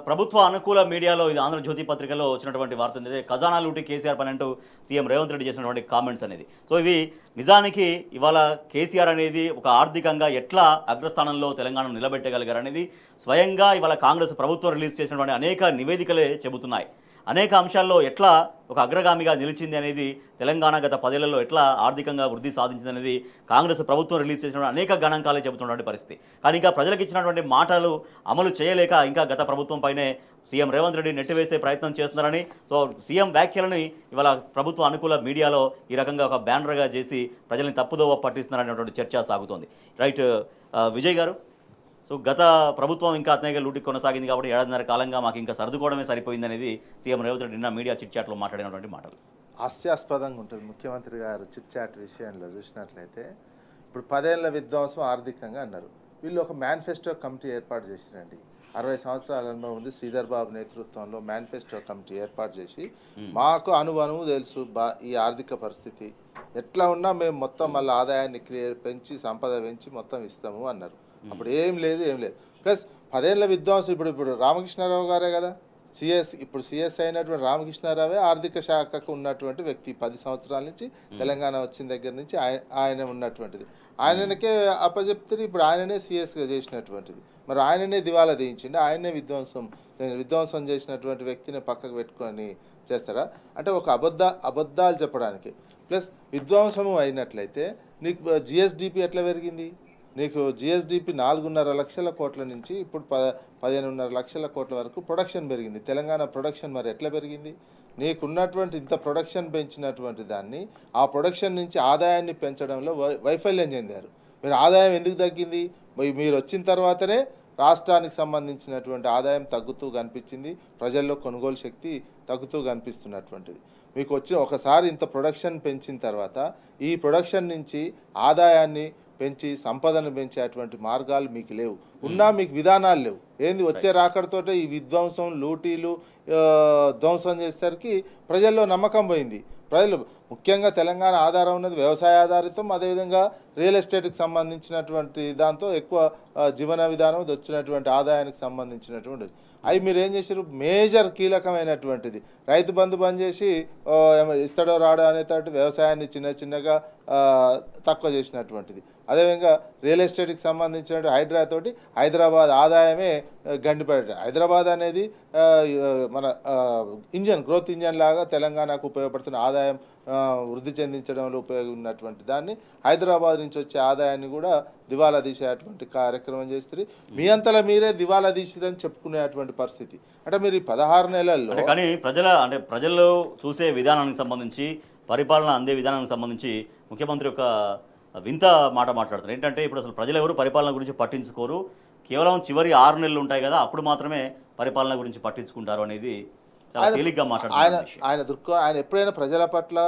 A: ప్రభుత్వ అనుకూల మీడియాలో, ఇది ఆంధ్రజ్యోతి పత్రికలో వచ్చినటువంటి వార్త ఏంటంటే ఖజానా లూటి కేసీఆర్ పని అంటూ సీఎం రేవంత్ రెడ్డి చేసినటువంటి కామెంట్స్ అనేది. సో ఇవి నిజానికి ఇవాళ కేసీఆర్ అనేది ఒక ఆర్థికంగా ఎట్లా అగ్రస్థానంలో తెలంగాణను నిలబెట్టగలిగారు అనేది స్వయంగా ఇవాళ కాంగ్రెస్ ప్రభుత్వం రిలీజ్ చేసినటువంటి అనేక నివేదికలే చెబుతున్నాయి. అనేక అంశాల్లో ఎట్లా ఒక అగ్రగామిగా నిలిచింది అనేది, తెలంగాణ గత 10 ఏళ్లలో ఎట్లా ఆర్థికంగా వృద్ధి సాధించింది అనేది కాంగ్రెస్ ప్రభుత్వం రిలీజ్ చేసిన అనేక గణాంకాలే చెబుతున్నటువంటి పరిస్థితి. కానీ ఇంకా ప్రజలకు ఇచ్చినటువంటి మాటలు అమలు చేయలేక ఇంకా గత ప్రభుత్వం పైనే సీఎం రేవంత్ రెడ్డి నెట్టివేసే ప్రయత్నం చేస్తున్నారని, సో సీఎం వ్యాఖ్యలని ఇవాళ ప్రభుత్వ అనుకూల మీడియాలో ఈ రకంగా ఒక బ్యానర్గా చేసి ప్రజల్ని తప్పుదోవ పట్టిస్తున్నారనేటువంటి చర్చ సాగుతోంది. రైట్, విజయ్ గారు, సో గత ప్రభుత్వం ఇంకా అతనిగా లూటి కొనసాగింది కాబట్టి 1.5 కాలంగా మాకు ఇంకా సర్దుకోవడమే సరిపోయింది అనేది సీఎం రేవంత్ రెడ్డి నిన్న మీడియా చిట్ చాట్లో మాట్లాడినటువంటి మాటలు.
B: హాస్యాస్పదంగా ఉంటుంది. ముఖ్యమంత్రి గారు చిట్ చాట్ విషయంలో చూసినట్లయితే ఇప్పుడు 10 ఏళ్ల విధ్వంసం ఆర్థికంగా అన్నారు. వీళ్ళు ఒక మేనిఫెస్టో కమిటీ ఏర్పాటు చేసిరండి. 60 సంవత్సరాల అనుభవం ఉంది శ్రీధర్ బాబు నేతృత్వంలో మేనిఫెస్టో కమిటీ ఏర్పాటు చేసి మాకు అనుభవం తెలుసు ఈ ఆర్థిక పరిస్థితి ఎట్లా ఉన్నా మేము మొత్తం మళ్ళీ ఆదాయాన్ని పెంచి సంపద పెంచి మొత్తం ఇస్తాము అన్నారు. అప్పుడు ఏం లేదు ప్లస్ 10 ఏళ్ల విధ్వంసం. ఇప్పుడు రామకృష్ణారావు గారే కదా ఇప్పుడు సిఎస్ అయినటువంటి రామకృష్ణారావే ఆర్థిక శాఖకు ఉన్నటువంటి వ్యక్తి. 10 సంవత్సరాల నుంచి తెలంగాణ వచ్చిన దగ్గర నుంచి ఆయన ఉన్నటువంటిది. ఆయనకే అప్పచెప్తే ఇప్పుడు ఆయననే సిఎస్గా చేసినటువంటిది. మరి ఆయననే దివాలా తీయించిండి, ఆయనే విధ్వంసం చేసినటువంటి వ్యక్తిని పక్కకు పెట్టుకొని చేస్తారా? అంటే ఒక అబద్ధాలు చెప్పడానికి. ప్లస్ విధ్వంసము అయినట్లయితే నీకు జిఎస్డిపి ఎట్లా పెరిగింది? నీకు జిఎస్డిపి 4.5 లక్షల కోట్ల నుంచి ఇప్పుడు 15.5 లక్షల కోట్ల వరకు ప్రొడక్షన్ పెరిగింది. తెలంగాణ ప్రొడక్షన్ మరి ఎట్లా పెరిగింది? నీకున్నటువంటి ఇంత ప్రొడక్షన్ పెంచినటువంటి దాన్ని ఆ ప్రొడక్షన్ నుంచి ఆదాయాన్ని పెంచడంలో వైఫల్యం చెందారు. మీరు ఆదాయం ఎందుకు తగ్గింది? మీరు వచ్చిన తర్వాతనే రాష్ట్రానికి సంబంధించినటువంటి ఆదాయం తగ్గుతూ కనిపించింది, ప్రజల్లో కొనుగోలు శక్తి తగ్గుతూ కనిపిస్తున్నటువంటిది. మీకు ఒకసారి ఇంత ప్రొడక్షన్ పెంచిన తర్వాత ఈ ప్రొడక్షన్ నుంచి ఆదాయాన్ని పెంచి సంపదను పెంచేటువంటి మార్గాలు మీకు లేవు. ఉన్నా మీకు విధానాలు లేవు. ఏంది వచ్చే రాకడతోటే ఈ విధ్వంసం లూటీలు ధ్వంసం చేసేసరికి ప్రజల్లో నమ్మకం పోయింది. ప్రజలు ముఖ్యంగా తెలంగాణ ఆధారం ఉన్నది వ్యవసాయ ఆధారితం, అదేవిధంగా రియల్ ఎస్టేట్కి సంబంధించినటువంటి దాంతో ఎక్కువ జీవన విధానం వచ్చినటువంటి ఆదాయానికి సంబంధించినటువంటిది. అవి మీరు ఏం చేశారు? మేజర్ కీలకమైనటువంటిది రైతు బంధు బంద్ చేసి ఇస్తాడో రాడో అనేటట్టు వ్యవసాయాన్ని చిన్నగా తక్కువ చేసినటువంటిది. అదేవిధంగా రియల్ ఎస్టేట్కి సంబంధించిన హైడ్రాతోటి హైదరాబాద్ ఆదాయమే గండిపడ్డ. హైదరాబాద్ అనేది మన గ్రోత్ ఇంజన్ లాగా తెలంగాణకు ఉపయోగపడుతున్న ఆదాయం వృద్ధి చెందించడంలో ఉపయోగపడినటువంటి దాన్ని హైదరాబాద్ నుంచి వచ్చే ఆదాయాన్ని కూడా దివాలా తీసేటువంటి కార్యక్రమం చేస్తారు. మీ అంతలో మీరే దివాలా తీసిరని చెప్పుకునేటువంటి పరిస్థితి. అంటే మీరు ఈ 16 నెలల్లో
A: కానీ ప్రజలు చూసే విధానానికి సంబంధించి, పరిపాలన అందే విధానానికి సంబంధించి ముఖ్యమంత్రి ఒక వింత మాట మాట్లాడుతున్నారు. ఏంటంటే ఇప్పుడు అసలు ప్రజలు ఎవరు పరిపాలన గురించి పట్టించుకోరు, కేవలం చివరి 6 నెలలు ఉంటాయి కదా అప్పుడు మాత్రమే పరిపాలన గురించి పట్టించుకుంటారు అనేది చాలా తేలిగ్గా మాట్లాడుతున్నారు.
B: ఆయన ఎప్పుడైనా ప్రజల పట్ల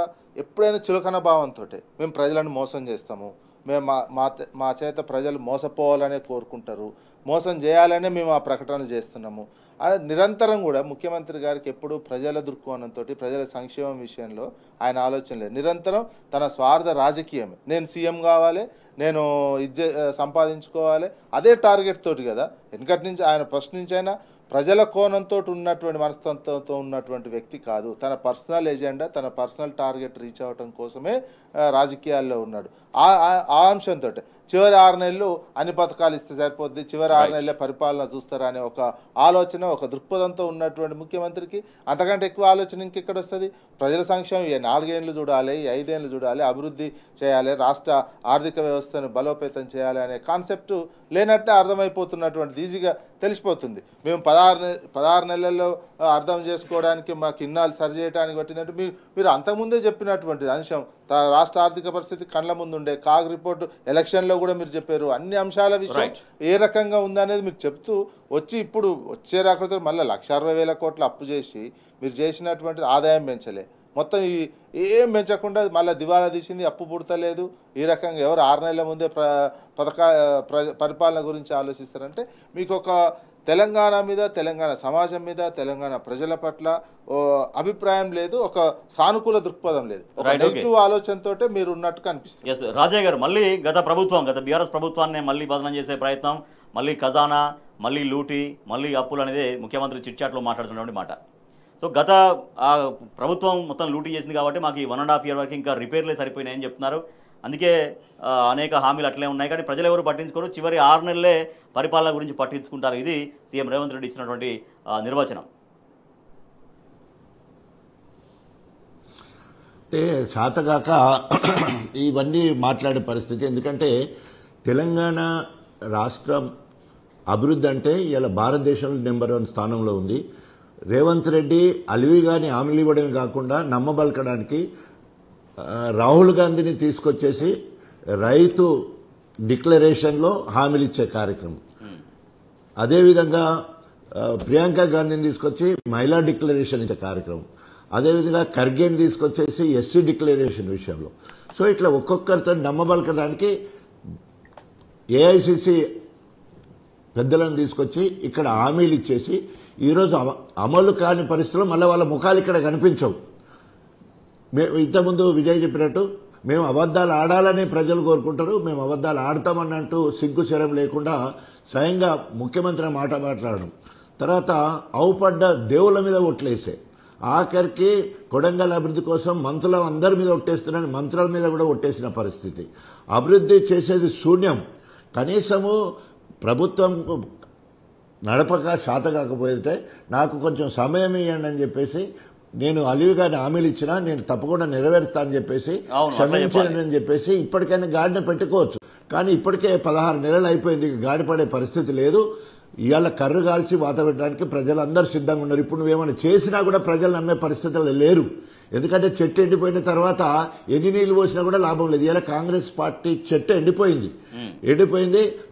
B: ఎప్పుడైనా చులకన భావంతో మేము ప్రజలను మోసం చేస్తాము, మేము మా చేత ప్రజలు మోసపోవాలనే కోరుకుంటారు, మోసం చేయాలనే మేము ఆ ప్రకటనలు చేస్తున్నాము అని నిరంతరం కూడా ముఖ్యమంత్రి గారికి ఎప్పుడు ప్రజల దృక్కోణంతో ప్రజల సంక్షేమం విషయంలో ఆయన ఆలోచన లేదు. నిరంతరం తన స్వార్థ రాజకీయమే, నేను సీఎం కావాలి, నేను సంపాదించుకోవాలి, అదే టార్గెట్ తోటి కదా. ఎందుకంటే నుంచి ఆయన ఫస్ట్ నుంచి అయినా ప్రజల కోణంతో ఉన్నటువంటి మనస్తత్వంతో ఉన్నటువంటి వ్యక్తి కాదు. తన పర్సనల్ ఎజెండా, తన పర్సనల్ టార్గెట్ రీచ్ అవ్వటం కోసమే రాజకీయాల్లో ఉన్నాడు. ఆ అంశంతో చివరి 6 నెలలు అన్ని పథకాలు ఇస్తే సరిపోద్ది, చివరి 6 నెలల పరిపాలన చూస్తారా అనే ఒక ఆలోచన, ఒక దృక్పథంతో ఉన్నటువంటి ముఖ్యమంత్రికి అంతకంటే ఎక్కువ ఆలోచన ఇంకెక్కడ వస్తుంది? ప్రజల సంక్షేమం 4 ఏళ్ళు చూడాలి, 5 ఏళ్ళు చూడాలి, అభివృద్ధి చేయాలి, రాష్ట్ర ఆర్థిక వ్యవస్థను బలోపేతం చేయాలి అనే కాన్సెప్ట్ లేనట్టే అర్థమైపోతున్నటువంటిది, ఈజీగా తెలిసిపోతుంది. మేము 16 నెలల్లో అర్థం చేసుకోవడానికి మాకు ఇన్నాళ్ళు సరి చేయడానికి పట్టిందంటే మీరు అంతకుముందే చెప్పినటువంటిది అంశం. రాష్ట్ర ఆర్థిక పరిస్థితి కళ్ళ ముందు ఉండే కాగ్ రిపోర్టు ఎలక్షన్లో కూడా మీరు చెప్పారు. అన్ని అంశాల విషయం ఏ రకంగా ఉందనేది మీరు చెప్తూ ఇప్పుడు వచ్చే రాకపోతే మళ్ళీ 1,60,000 కోట్ల అప్పు చేసి మీరు చేసినటువంటి ఆదాయం పెంచలే, మొత్తం ఏం పెంచకుండా మళ్ళీ దివాలా తీసింది, అప్పు పుడతలేదు. ఈ రకంగా ఎవరు 6 నెలల ముందే పరిపాలన గురించి ఆలోచిస్తారంటే మీకు ఒక తెలంగాణ మీద, తెలంగాణ సమాజం మీద, తెలంగాణ ప్రజల పట్ల అభిప్రాయం లేదు, ఒక సానుకూల దృక్పథం లేదు, ఒక నెగిటివ్ ఆలోచనతోటే మీరు ఉన్నట్టుగా అనిపిస్తుంది.
A: ఎస్ రాజయ్య గారు, మళ్ళీ గత బీఆర్ఎస్ ప్రభుత్వాన్ని మళ్ళీ బదనం చేసే ప్రయత్నం, మళ్ళీ ఖజానా, మళ్ళీ లూటీ, మళ్ళీ అప్పులు అనేది ముఖ్యమంత్రి చిట్చాట్లో మాట్లాడుతున్నటువంటి మాట. సో గత ప్రభుత్వం మొత్తం లూటీ చేసింది కాబట్టి మాకు ఈ 1.5 year వరకు ఇంకా రిపేర్లే సరిపోయినాయని చెప్తున్నారు. అందుకే అనేక హామీలు అట్లే ఉన్నాయి, కానీ ప్రజలు ఎవరు పట్టించుకోరు. చివరి 6 నెలలే పరిపాలన గురించి పట్టించుకుంటారు. ఇది సీఎం రేవంత్ రెడ్డి ఇచ్చినటువంటి నిర్వచనం.
C: అంటే శాతగాక ఇవన్నీ మాట్లాడే పరిస్థితి. ఎందుకంటే తెలంగాణ రాష్ట్రం అభివృద్ధి అంటే ఇలా భారతదేశంలో నెంబర్ 1 స్థానంలో ఉంది. రేవంత్ రెడ్డి అలివిగాని హామీలు ఇవ్వడమే కాకుండా నమ్మబలకడానికి రాహుల్ గాంధీని తీసుకొచ్చేసి రైతు డిక్లరేషన్లో హామీలు ఇచ్చే కార్యక్రమం, అదేవిధంగా ప్రియాంక గాంధీని తీసుకొచ్చి మహిళా డిక్లరేషన్ ఇచ్చే కార్యక్రమం, అదేవిధంగా ఖర్గేని తీసుకొచ్చేసి ఎస్సీ డిక్లరేషన్ విషయంలో. సో ఇట్లా ఒక్కొక్కరితో నమ్మబలకడానికి ఏఐసిసి పెద్దలను తీసుకొచ్చి ఇక్కడ హామీలు ఇచ్చేసి ఈరోజు అమలు కాని పరిస్థితుల్లో మళ్ళీ వాళ్ళ ముఖాలు ఇక్కడ కనిపించవు. ఇంతకుముందు విజయ్ చెప్పినట్టు మేము అబద్దాలు ఆడాలని ప్రజలు కోరుకుంటారు, మేము అబద్దాలు ఆడతామన్నట్టు సిగ్గు శరం లేకుండా స్వయంగా ముఖ్యమంత్రి మాట మాట్లాడడం, తర్వాత అవుపడ్డ దేవుళ్ళ మీద ఒట్లేసే, ఆఖరికి కొడంగల్ అభివృద్ధి కోసం మంత్రుల అందరి మీద ఒట్టేస్తున్నారని మంత్రుల మీద కూడా ఒట్టేసిన పరిస్థితి. అభివృద్ధి చేసేది శూన్యం. కనీసము ప్రభుత్వం నడపక శాత కాకపోతే నాకు కొంచెం సమయం ఇవ్వండి అని చెప్పేసి, నేను అలివిగాని హామీలు ఇచ్చినా నేను తప్పకుండా నెరవేరుస్తా అని చెప్పేసి, క్షమించండి అని చెప్పేసి ఇప్పటికైనా గాడిన పెట్టుకోవచ్చు. కానీ ఇప్పటికే 16 నెలలు అయిపోయింది, గాడిపడే పరిస్థితి లేదు. ఇవాళ కర్రు కాల్చి వాత పెట్టడానికి ప్రజలందరూ సిద్ధంగా ఉన్నారు. ఇప్పుడు నువ్వేమైనా చేసినా కూడా ప్రజలు నమ్మే పరిస్థితులు లేరు. ఎందుకంటే చెట్టు ఎండిపోయిన తర్వాత ఎన్ని నీళ్లు పోసినా కూడా లాభం లేదు. ఇలా కాంగ్రెస్ పార్టీ చెట్టు ఎండిపోయింది,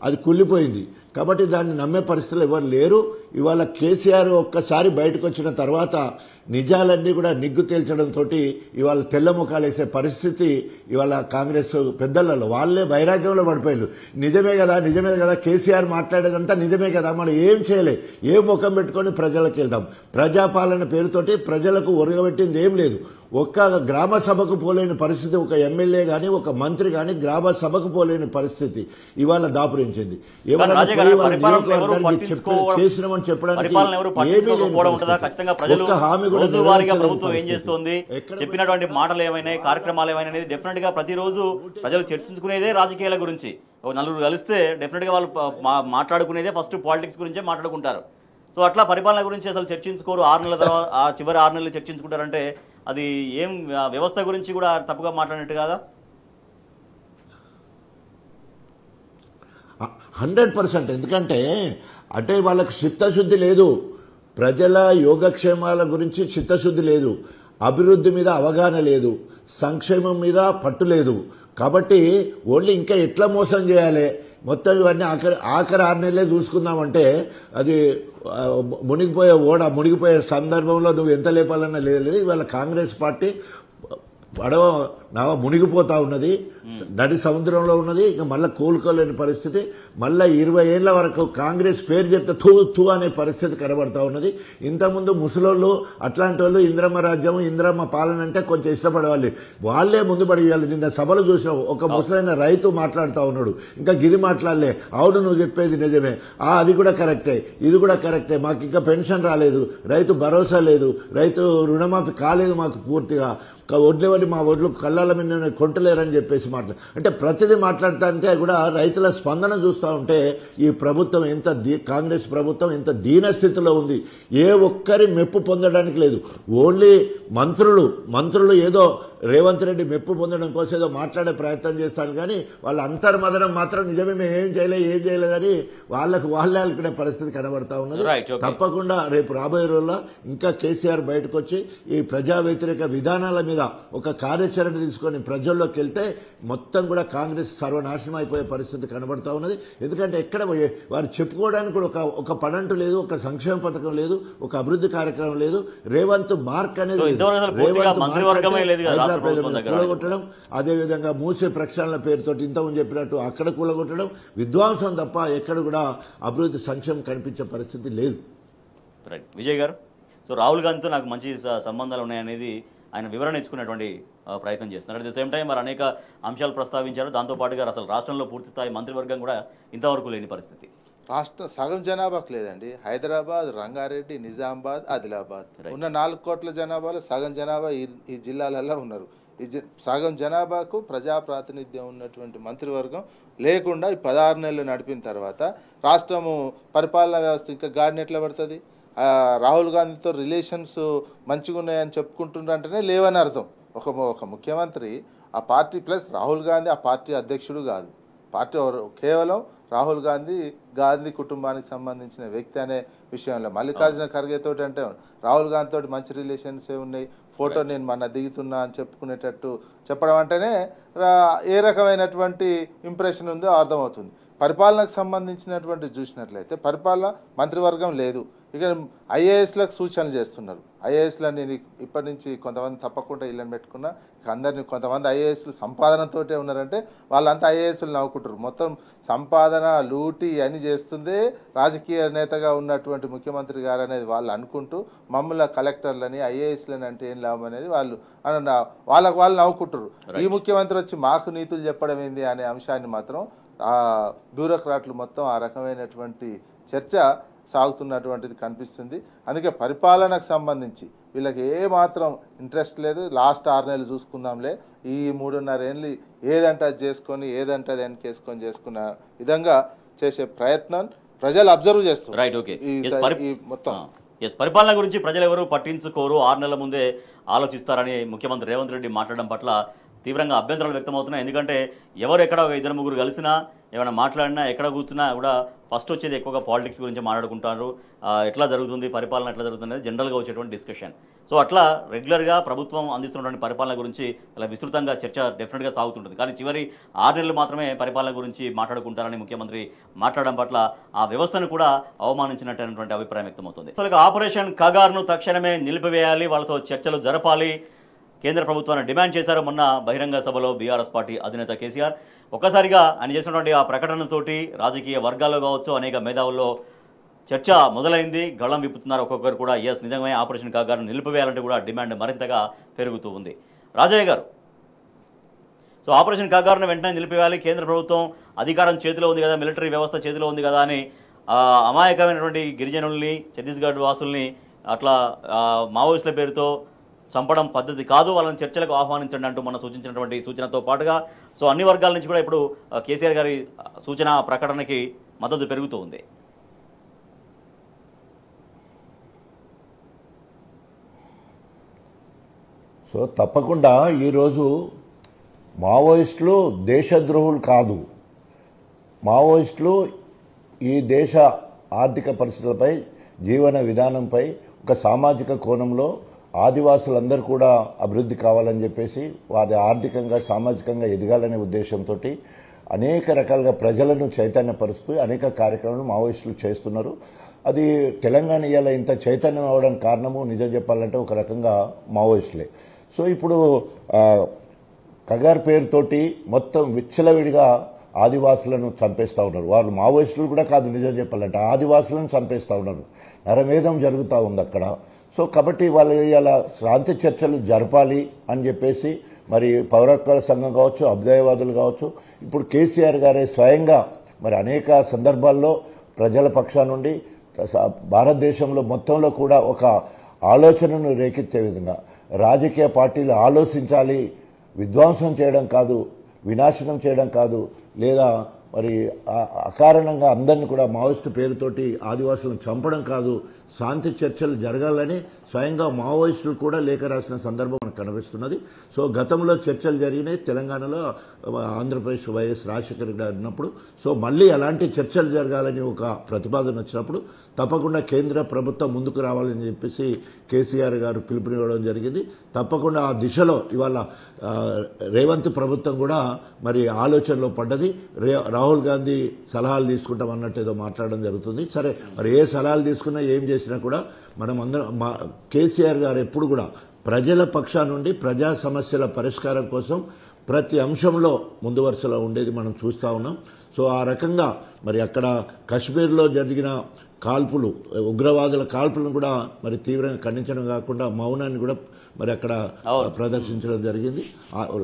C: అది కుళ్ళిపోయింది. కాబట్టి దాన్ని నమ్మే పరిస్థితులు ఎవరు లేరు. ఇవాళ కేసీఆర్ ఒక్కసారి బయటకు వచ్చిన తర్వాత నిజాలన్నీ కూడా నిగ్గు తేల్చడంతో ఇవాళ తెల్ల ముఖాలు వేసే పరిస్థితి ఇవాళ కాంగ్రెస్ పెద్దలలో వాళ్లే వైరాగ్యంలో పడిపోయారు. నిజమే కదా కేసీఆర్ మాట్లాడేదంతా నిజమే కదా, మనం ఏం చేయలే, ఏ ముఖం పెట్టుకొని ప్రజలకు వెళ్దాం. ప్రజాపాలన పేరుతోటి ప్రజలకు ఒరగబెట్టింది ఏం లేదు. ఒక్క గ్రామ సభకు పోలేని పరిస్థితి, ఒక ఎమ్మెల్యే గాని ఒక మంత్రి గాని గ్రామ సభకు పోలేని పరిస్థితి ఇవాళ దాపురించింది. చేసినామని చెప్పడానికి
A: ప్రభుత్వం ఏం చేస్తోంది, చెప్పినటువంటి మాటలు ఏమైనా, కార్యక్రమాలు ఏమైనా అనేది డెఫినెట్ గా ప్రతిరోజు ప్రజలు చర్చించుకునేదే రాజకీయాల గురించి. నలుగురు కలిస్తే డెఫినెట్ గా వాళ్ళు మాట్లాడుకునేదే ఫస్ట్ పాలిటిక్స్ గురించే మాట్లాడుకుంటారు. సో అట్లా పరిపాలన గురించి అసలు చర్చించుకోరు. 6 నెలల తర్వాత చివరి 6 నెలలు చర్చించుకుంటారంటే అది ఏం వ్యవస్థ గురించి కూడా తప్పుగా మాట్లాడినట్టు కాదా?
C: 100%. ఎందుకంటే అంటే వాళ్ళకు చిత్తశుద్ధి లేదు, ప్రజల యోగక్షేమాల గురించి చిత్తశుద్ధి లేదు, అభివృద్ధి మీద అవగాహన లేదు, సంక్షేమం మీద పట్టు లేదు. కాబట్టి ఓన్లీ ఇంకా ఎట్లా మోసం చేయాలి, మొత్తం ఇవన్నీ ఆఖరి 6 నెలలే చూసుకుందామంటే అది మునిగిపోయే సందర్భంలో నువ్వు ఎంత లేపాలన్నా లేదు. ఇవాళ కాంగ్రెస్ పార్టీ పడవ మునిగిపోతా ఉన్నది, నడి సముద్రంలో ఉన్నది. ఇక మళ్ళీ కోలుకోలేని పరిస్థితి. మళ్ళీ 20 ఏళ్ల వరకు కాంగ్రెస్ పేరు చెప్తే తూ అనే పరిస్థితి కనబడతా ఉన్నది. ఇంతకుముందు ముసలోళ్ళు అట్లాంటి వాళ్ళు ఇంద్రమ్మ రాజ్యం, ఇంద్రమ్మ పాలన అంటే కొంచెం ఇష్టపడేవాళ్ళు, వాళ్ళే ముందు పడియాలి. నిన్న సభలు చూసిన ఒక ముసలైన రైతు మాట్లాడుతూ ఉన్నాడు, ఇంకా గిరి మాట్లాడలే. అవును నువ్వు చెప్పేది నిజమే, అది కూడా కరెక్టే, ఇది కూడా కరెక్టే, మాకు ఇంకా పెన్షన్ రాలేదు, రైతు భరోసా లేదు, రైతు రుణమాఫీ కాలేదు మాకు పూర్తిగా, ఒడ్లేవని మా ఒడ్లు కళ్ళాల మీద కొంటలేరని చెప్పేసి అంటే ప్రతిదీ మాట్లాడుతూ ఉంటే కూడా రైతుల స్పందన చూస్తూ ఉంటే ఈ ప్రభుత్వం కాంగ్రెస్ ప్రభుత్వం ఎంత దీన స్థితిలో ఉంది. ఏ ఒక్కరి మెప్పు పొందడానికి లేదు. ఓన్లీ మంత్రులు ఏదో రేవంత్ రెడ్డి మెప్పు పొందడం కోసం ఏదో మాట్లాడే ప్రయత్నం చేస్తాను, కానీ వాళ్ళ అంతర్మదనం మాత్రం నిజమే, మేము ఏం చేయలేదని వాళ్ళే అనుకునే పరిస్థితి కనబడతా ఉన్నది. తప్పకుండా రేపు రాబోయే రోజుల్లో ఇంకా కేసీఆర్ బయటకు వచ్చి ఈ ప్రజా వ్యతిరేక విధానాల మీద ఒక కార్యాచరణ తీసుకొని ప్రజల్లోకి వెళ్తే మొత్తం కూడా కాంగ్రెస్ సర్వనాశనం అయిపోయే పరిస్థితి కనబడతా ఉన్నది. ఎందుకంటే ఎక్కడ వారు చెప్పుకోవడానికి కూడా ఒక పనంటు లేదు, ఒక సంక్షేమ పథకం లేదు, ఒక అభివృద్ధి కార్యక్రమం లేదు. రేవంత్ మార్క్ అనేది పేద మీద కూలగొట్టడం, అదేవిధంగా మూసే ప్రక్షాళన పేరుతో ఇంతకుముందు చెప్పినట్టు అక్కడ కూలగొట్టడం, విధ్వంసం తప్ప ఎక్కడ కూడా అభివృద్ధి సంక్షేమం కనిపించే పరిస్థితి లేదు.
A: రైట్ విజయ్ గారు, సో రాహుల్ గాంధీతో నాకు మంచి సంబంధాలు ఉన్నాయనేది ఆయన వివరణ ఇచ్చుకునేటువంటి ప్రయత్నం చేస్తున్నారు. అట్ ద సేమ్ టైం వారు అనేక అంశాలు ప్రస్తావించారు. దాంతోపాటుగా అసలు రాష్ట్రంలో పూర్తి స్థాయి మంత్రివర్గం కూడా ఇంతవరకు లేని పరిస్థితి.
B: రాష్ట్ర సగం జనాభాకు లేదండి. హైదరాబాద్, రంగారెడ్డి, నిజామాబాద్, ఆదిలాబాద్ ఉన్న 4 కోట్ల జనాభాలో సగం జనాభా ఈ జిల్లాలలో ఉన్నారు. సగం జనాభాకు ప్రజా ప్రాతినిధ్యం ఉన్నటువంటి మంత్రివర్గం లేకుండా ఈ 16 నెలలు నడిపిన తర్వాత రాష్ట్రము పరిపాలనా వ్యవస్థ ఇంకా గాడిని ఎట్లా పడుతుంది? రాహుల్ గాంధీతో రిలేషన్స్ మంచిగా ఉన్నాయని చెప్పుకుంటుండంటేనే లేవని అర్థం. ఒక ముఖ్యమంత్రి ఆ పార్టీ ప్లస్ రాహుల్ గాంధీ ఆ పార్టీ అధ్యక్షుడు కాదు. పార్టీ కేవలం రాహుల్ గాంధీ కుటుంబానికి సంబంధించిన వ్యక్తి అనే విషయంలో మల్లికార్జున ఖర్గేతో అంటే రాహుల్ గాంధీ తోటి మంచి రిలేషన్స్ ఉన్నాయి, ఫోటో నేను మన దిగుతున్నా అని చెప్పుకునేటట్టు చెప్పడం అంటేనే ఏ రకమైనటువంటి ఇంప్రెషన్ ఉందో అర్థమవుతుంది. పరిపాలనకు సంబంధించినటువంటి చూసినట్లయితే పరిపాలన మంత్రివర్గం లేదు. ఇక ఐఏఎస్లకు సూచనలు చేస్తున్నారు. ఐఏఎస్లను నేను ఇప్పటి నుంచి కొంతమంది తప్పకుండా ఇళ్ళని పెట్టుకున్నా, అందరినీ కొంతమంది ఐఏఎస్లు సంపాదనతోటే ఉన్నారంటే వాళ్ళంతా ఐఏఎస్లు నవ్వుకుంటారు. మొత్తం సంపాదన లూటి అని చేస్తుందే రాజకీయ నేతగా ఉన్నటువంటి ముఖ్యమంత్రి గారు అనేది వాళ్ళు అనుకుంటూ మమ్మల్ని కలెక్టర్లని ఐఏఎస్లని అంటే ఏం లాభం అనేది వాళ్ళకు వాళ్ళు నవ్వుకుంటారు. ఈ ముఖ్యమంత్రి వచ్చి మాకు నీతులు చెప్పడం ఏంది అనే అంశాన్ని మాత్రం బ్యూరోక్రాట్లు మొత్తం ఆ రకమైనటువంటి చర్చ సాగుతున్నటువంటిది కనిపిస్తుంది. అందుకే పరిపాలనకు సంబంధించి వీళ్ళకి ఏ మాత్రం ఇంట్రెస్ట్ లేదు. లాస్ట్ 6 నెలలు చూసుకుందాంలే, ఈ 3.5 ఏళ్ళు ఏదంటే అది చేసుకొని ఏదంటే అది వెనకేసుకొని చేసుకున్న విధంగా చేసే ప్రయత్నం ప్రజలు అబ్జర్వ్ చేస్తారు.
A: Right, okay.
B: మొత్తం
A: పరిపాలన గురించి ప్రజలు ఎవరు పట్టించుకోరు, 6 నెలల ముందే ఆలోచిస్తారని ముఖ్యమంత్రి రేవంత్ రెడ్డి మాట్లాడడం పట్ల తీవ్రంగా అభ్యంతరాలు వ్యక్తమవుతున్నాయి. ఎందుకంటే ఎవరు ఎక్కడ 2-3 కలిసినా ఏమైనా మాట్లాడినా ఎక్కడ కూర్చున్నా కూడా ఫస్ట్ వచ్చేది ఎక్కువగా పాలిటిక్స్ గురించి మాట్లాడుకుంటారు. ఎట్లా జరుగుతుంది పరిపాలన, ఎట్లా జరుగుతుంది అనేది జనరల్గా వచ్చేటువంటి డిస్కషన్. సో అట్లా రెగ్యులర్గా ప్రభుత్వం అందిస్తున్నటువంటి పరిపాలన గురించి చాలా విస్తృతంగా చర్చ డెఫినెట్గా సాగుతుంటుంది. కానీ చివరి 6 నెలలు మాత్రమే పరిపాలన గురించి మాట్లాడుకుంటారని ముఖ్యమంత్రి మాట్లాడడం పట్ల ఆ వ్యవస్థను కూడా అవమానించినటువంటి అభిప్రాయం వ్యక్తమవుతుంది. అసలు ఆపరేషన్ కగార్ను తక్షణమే నిలిపివేయాలి, వాళ్ళతో చర్చలు జరపాలి కేంద్ర ప్రభుత్వాన్ని డిమాండ్ చేశారు మొన్న బహిరంగ సభలో బీఆర్ఎస్ పార్టీ అధినేత కేసీఆర్. ఒక్కసారిగా ఆయన చేసినటువంటి ఆ ప్రకటనతోటి రాజకీయ వర్గాల్లో కావచ్చు అనేక మేధావుల్లో చర్చ మొదలైంది. గళం విప్పుతున్నారు ఒక్కొక్కరు కూడా. ఎస్, నిజంగా ఆపరేషన్ కాగాను నిలిపివేయాలంటే కూడా డిమాండ్ మరింతగా పెరుగుతూ ఉంది. రాజయ్య గారు, సో ఆపరేషన్ కాగారును వెంటనే నిలిపివేయాలి, కేంద్ర ప్రభుత్వం అధికారం చేతిలో ఉంది కదా, మిలిటరీ వ్యవస్థ చేతిలో ఉంది కదా అని అమాయకమైనటువంటి గిరిజనుల్ని, ఛత్తీస్గఢ్ వాసుల్ని అట్లా మావోయిస్టుల పేరుతో చంపడం పద్ధతి కాదు, వాళ్ళని చర్చలకు ఆహ్వానించండి అంటూ మొన్న సూచించినటువంటి సూచనతో పాటుగా సో అన్ని వర్గాల నుంచి కూడా ఇప్పుడు కేసీఆర్ గారి సూచన ప్రకటనకి మద్దతు పెరుగుతూ ఉంది.
C: సో తప్పకుండా ఈరోజు మావోయిస్టులు దేశద్రోహులు కాదు. మావోయిస్టులు ఈ దేశ ఆర్థిక పరిస్థితులపై, జీవన విధానంపై ఒక సామాజిక కోణంలో ఆదివాసులందరూ కూడా అభివృద్ధి కావాలని చెప్పేసి వారి ఆర్థికంగా సామాజికంగా ఎదగాలనే ఉద్దేశంతో అనేక రకాలుగా ప్రజలను చైతన్యపరుస్తూ అనేక కార్యక్రమాలు మావోయిస్టులు చేస్తున్నారు. అది తెలంగాణ ఇవాళ ఇంత చైతన్యం అవడానికి కారణము నిజం చెప్పాలంటే ఒక రకంగా మావోయిస్టులే. సో ఇప్పుడు కగార్ పేరుతోటి మొత్తం విచ్చలవిడిగా ఆదివాసులను చంపేస్తూ ఉన్నారు. వాళ్ళు మావోయిస్టులు కూడా కాదు, నిజం చెప్పాలంటే ఆదివాసులను చంపేస్తూ ఉన్నారు. నరమేధం జరుగుతూ ఉంది అక్కడ. సో కాబట్టి వాళ్ళు ఇలా శాంతి చర్చలు జరపాలి అని చెప్పేసి మరి పౌర హక్కుల సంఘం కావచ్చు, అభ్యుదయవాదులు కావచ్చు, ఇప్పుడు కేసీఆర్ గారే స్వయంగా మరి అనేక సందర్భాల్లో ప్రజల పక్షా నుండి భారతదేశంలో మొత్తంలో కూడా ఒక ఆలోచనను రేకెత్తే విధంగా రాజకీయ పార్టీలు ఆలోచించాలి, విధ్వంసం చేయడం కాదు, వినాశనం చేయడం కాదు, లేదా మరి అకారణంగా అందరిని కూడా మావోయిస్టు పేరుతోటి ఆదివాసులను చంపడం కాదు, శాంతి చర్చలు జరగాలని స్వయంగా మావోయిస్టులు కూడా లేఖ రాసిన సందర్భం మనకు కనిపిస్తున్నది. సో గతంలో చర్చలు జరిగినాయి తెలంగాణలో, ఆంధ్రప్రదేశ్ వైఎస్ రాజశేఖర రెడ్డి ఉన్నప్పుడు. సో మళ్ళీ అలాంటి చర్చలు జరగాలని ఒక ప్రతిపాదన వచ్చినప్పుడు తప్పకుండా కేంద్ర ప్రభుత్వం ముందుకు రావాలని చెప్పేసి కేసీఆర్ గారు పిలుపునివ్వడం జరిగింది. తప్పకుండా ఆ దిశలో ఇవాళ రేవంత్ ప్రభుత్వం కూడా మరి ఆలోచనలో పడ్డది. రాహుల్ గాంధీ సలహాలు తీసుకుంటాం అన్నట్టు ఏదో మాట్లాడడం జరుగుతుంది. సరే, మరి ఏ సలహాలు తీసుకున్నా ఏం చేసినా కూడా మనం అందరం కేసీఆర్ గారు ఎప్పుడు కూడా ప్రజల పక్షా నుండి ప్రజా సమస్యల పరిష్కారం కోసం ప్రతి అంశంలో ముందు వరుసలో ఉండేది మనం చూస్తూ ఉన్నాం. సో ఆ రకంగా మరి అక్కడ కశ్మీర్లో జరిగిన కాల్పులు, ఉగ్రవాదుల కాల్పులను కూడా మరి తీవ్రంగా ఖండించడం కాకుండా మౌనాన్ని కూడా మరి అక్కడ ప్రదర్శించడం జరిగింది.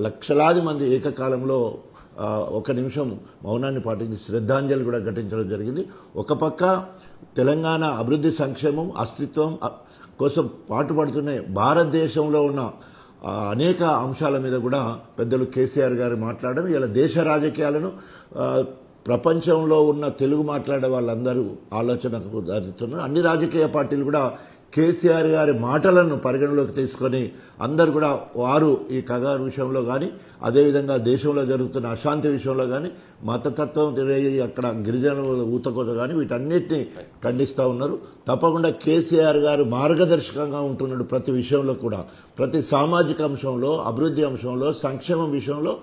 C: లక్షలాది మంది ఏకకాలంలో ఒక నిమిషం మౌనాన్ని పాటించి శ్రద్ధాంజలి కూడా ఘటించడం జరిగింది. ఒక పక్క తెలంగాణ అభివృద్ధి, సంక్షేమం, అస్తిత్వం కోసం పాటుపడుతున్న భారతదేశంలో ఉన్న అనేక అంశాల మీద కూడా పెద్దలు కేసీఆర్ గారు మాట్లాడడం ఇలా దేశ రాజకీయాలను ప్రపంచంలో ఉన్న తెలుగు మాట్లాడే వాళ్ళందరూ ఆలోచనకు దారిస్తున్నారు. అన్ని రాజకీయ పార్టీలు కూడా కేసీఆర్ గారి మాటలను పరిగణలోకి తీసుకొని అందరు కూడా వారు ఈ కగారు విషయంలో కానీ, అదేవిధంగా దేశంలో జరుగుతున్న అశాంతి విషయంలో కానీ, మతతత్వం అక్కడ గిరిజనుల ఊతకోత కానీ వీటన్నిటిని ఖండిస్తూ ఉన్నారు. తప్పకుండా కేసీఆర్ గారు మార్గదర్శకంగా ఉంటున్నాడు ప్రతి విషయంలో కూడా. ప్రతి సామాజిక అంశంలో, అభివృద్ధి అంశంలో, సంక్షేమం విషయంలో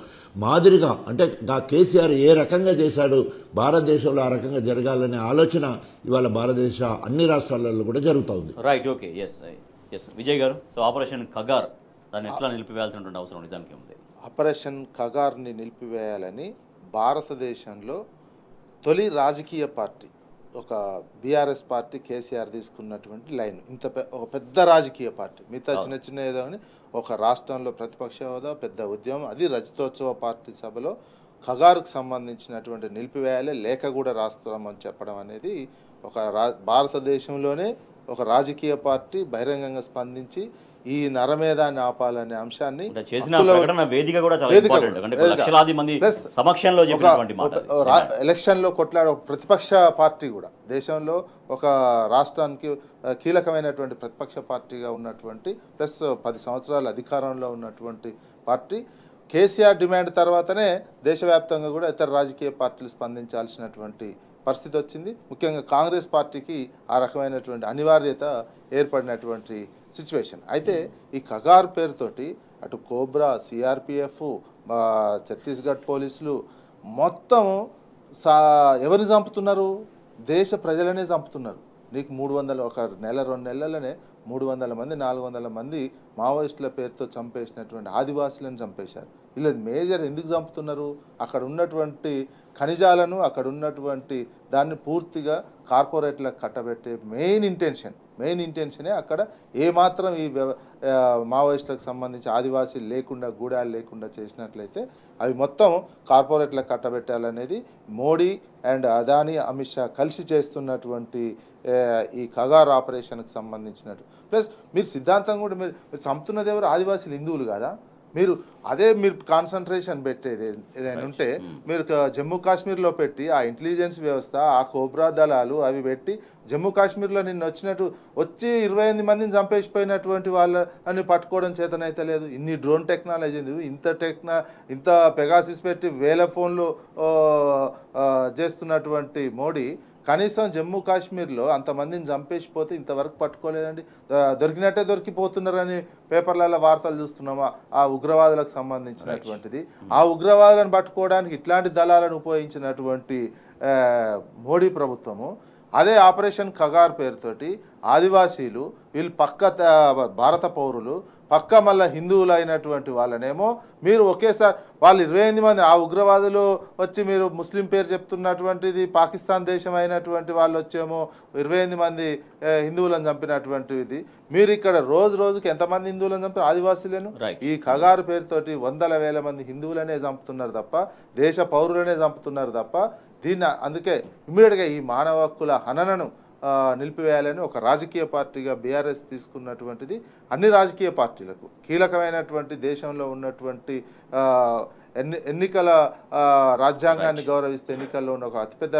C: మాదిరిగా అంటే కేసీఆర్ ఏ రకంగా చేశాడు భారతదేశంలో ఆ రకంగా జరగాలనే ఆలోచన ఇవాళ భారతదేశ అన్ని రాష్ట్రాలలో కూడా జరుగుతూ ఉంది.
A: రైట్, ఓకే, ఎస్ విజయ్ గారు. సో ఆపరేషన్ కగార్ దాన్ని ఎట్లా నిలిపివేయాల్సినటువంటి అవసరం నిజానికి ఉంది?
B: ఆపరేషన్ కగార్ని నిలిపివేయాలని భారతదేశంలో తొలి రాజకీయ పార్టీ ఒక బీఆర్ఎస్ పార్టీ కేసీఆర్ తీసుకున్నటువంటి లైన్. ఒక పెద్ద రాజకీయ పార్టీ, మిగతా చిన్న చిన్న ఏదో అని ఒక రాష్ట్రంలో ప్రతిపక్ష హోదా, పెద్ద ఉద్యమం, అది రజతోత్సవ పార్టీ సభలో కగారుకు సంబంధించినటువంటి నిలిపివేయాలే లేఖ కూడా రాస్తామని చెప్పడం అనేది ఒక భారతదేశంలోనే ఒక రాజకీయ పార్టీ బహిరంగంగా స్పందించి ఈ నరమేధాన్ని ఆపాలనే అంశాన్ని ఎలక్షన్లో కొట్లాడే ఒక ప్రతిపక్ష పార్టీ కూడా దేశంలో ఒక రాష్ట్రానికి కీలకమైనటువంటి ప్రతిపక్ష పార్టీగా ఉన్నటువంటి ప్లస్ 10 సంవత్సరాల అధికారంలో ఉన్నటువంటి పార్టీ కేసీఆర్ డిమాండ్ తర్వాతనే దేశవ్యాప్తంగా కూడా ఇతర రాజకీయ పార్టీలు స్పందించాల్సినటువంటి పరిస్థితి వచ్చింది. ముఖ్యంగా కాంగ్రెస్ పార్టీకి ఆ రకమైనటువంటి అనివార్యత ఏర్పడినటువంటి సిచ్యువేషన్. అయితే ఈ కగార్ పేరుతోటి అటు కోబ్రా, సిఆర్పిఎఫ్, ఛత్తీస్గఢ్ పోలీసులు మొత్తం ఎవరిని చంపుతున్నారు? దేశ ప్రజలనే చంపుతున్నారు. నీకు 300 ఒక నెల 2 నెలలనే 300 మంది 400 మంది మావోయిస్టుల పేరుతో చంపేసినటువంటి ఆదివాసులను చంపేశారు. వీళ్ళు మేజర్ ఎందుకు చంపుతున్నారు? అక్కడ ఉన్నటువంటి ఖనిజాలను, అక్కడ ఉన్నటువంటి దాన్ని పూర్తిగా కార్పొరేట్లకు కట్టబెట్టే మెయిన్ ఇంటెన్షనే అక్కడ ఏమాత్రం ఈ మావోయిస్టులకు సంబంధించి ఆదివాసీలు లేకుండా, గూడాలు లేకుండా చేసినట్లయితే అవి మొత్తం కార్పొరేట్లకు కట్టబెట్టాలనేది మోడీ అండ్ అదానీ, అమిత్ షా కలిసి చేస్తున్నటువంటి ఈ కగార్ ఆపరేషన్కి సంబంధించినట్టు. ప్లస్ మీరు సిద్ధాంతం కూడా మీరు చంపుతున్నది ఎవరు? ఆదివాసీలు, హిందువులు కాదా? మీరు కాన్సన్ట్రేషన్ పెట్టేది ఏదైనా ఉంటే మీరు జమ్మూ కాశ్మీర్లో పెట్టి ఆ ఇంటెలిజెన్స్ వ్యవస్థ, ఆ కోబ్రా దళాలు అవి పెట్టి జమ్మూ కాశ్మీర్లో నిన్న వచ్చి 28 మందిని చంపేసిపోయినటువంటి వాళ్ళని పట్టుకోవడం చేతనైతే లేదు. ఇన్ని డ్రోన్ టెక్నాలజీ, ఇంత పెగాసిస్ పెట్టి 1000 ఫోన్లు చేస్తున్నటువంటి మోడీ కనీసం జమ్మూ కాశ్మీర్లో అంతమందిని చంపేసిపోతే ఇంతవరకు పట్టుకోలేదండి. దొరికినట్టే దొరికిపోతున్నారని పేపర్లలో వార్తలు చూస్తున్నామా? ఆ ఉగ్రవాదులకు సంబంధించినటువంటిది. ఆ ఉగ్రవాదులను పట్టుకోవడానికి ఇట్లాంటి దళాలను ఉపయోగించినటువంటి మోడీ ప్రభుత్వము అదే ఆపరేషన్ కగార్ పేరుతోటి ఆదివాసీలు వీళ్ళు పక్క భారత పౌరులు, పక్క మళ్ళీ హిందువులు అయినటువంటి వాళ్ళనేమో మీరు ఒకేసారి వాళ్ళు 28 మంది ఆ ఉగ్రవాదులు వచ్చి మీరు ముస్లిం పేరు చెప్తున్నటువంటిది పాకిస్తాన్ దేశం అయినటువంటి వాళ్ళు వచ్చేమో 28 మంది హిందువులను చంపినటువంటిది. మీరు ఇక్కడ రోజుకి ఎంతమంది హిందువులను చంపుతారు? ఆదివాసీలను. ఈ కగారు పేరుతోటి 100,000 మంది హిందువులనే చంపుతున్నారు తప్ప, దేశ పౌరులనే చంపుతున్నారు తప్ప దీన్ని అందుకే ఇమ్మీడియట్గా ఈ మానవ హక్కుల హననను నిలిపివేయాలని ఒక రాజకీయ పార్టీగా బీఆర్ఎస్ తీసుకున్నటువంటిది అన్ని రాజకీయ పార్టీలకు కీలకమైనటువంటి దేశంలో ఉన్నటువంటి ఎన్నికల రాజ్యాంగాన్ని గౌరవిస్తే ఎన్నికల్లో ఉన్న ఒక అతిపెద్ద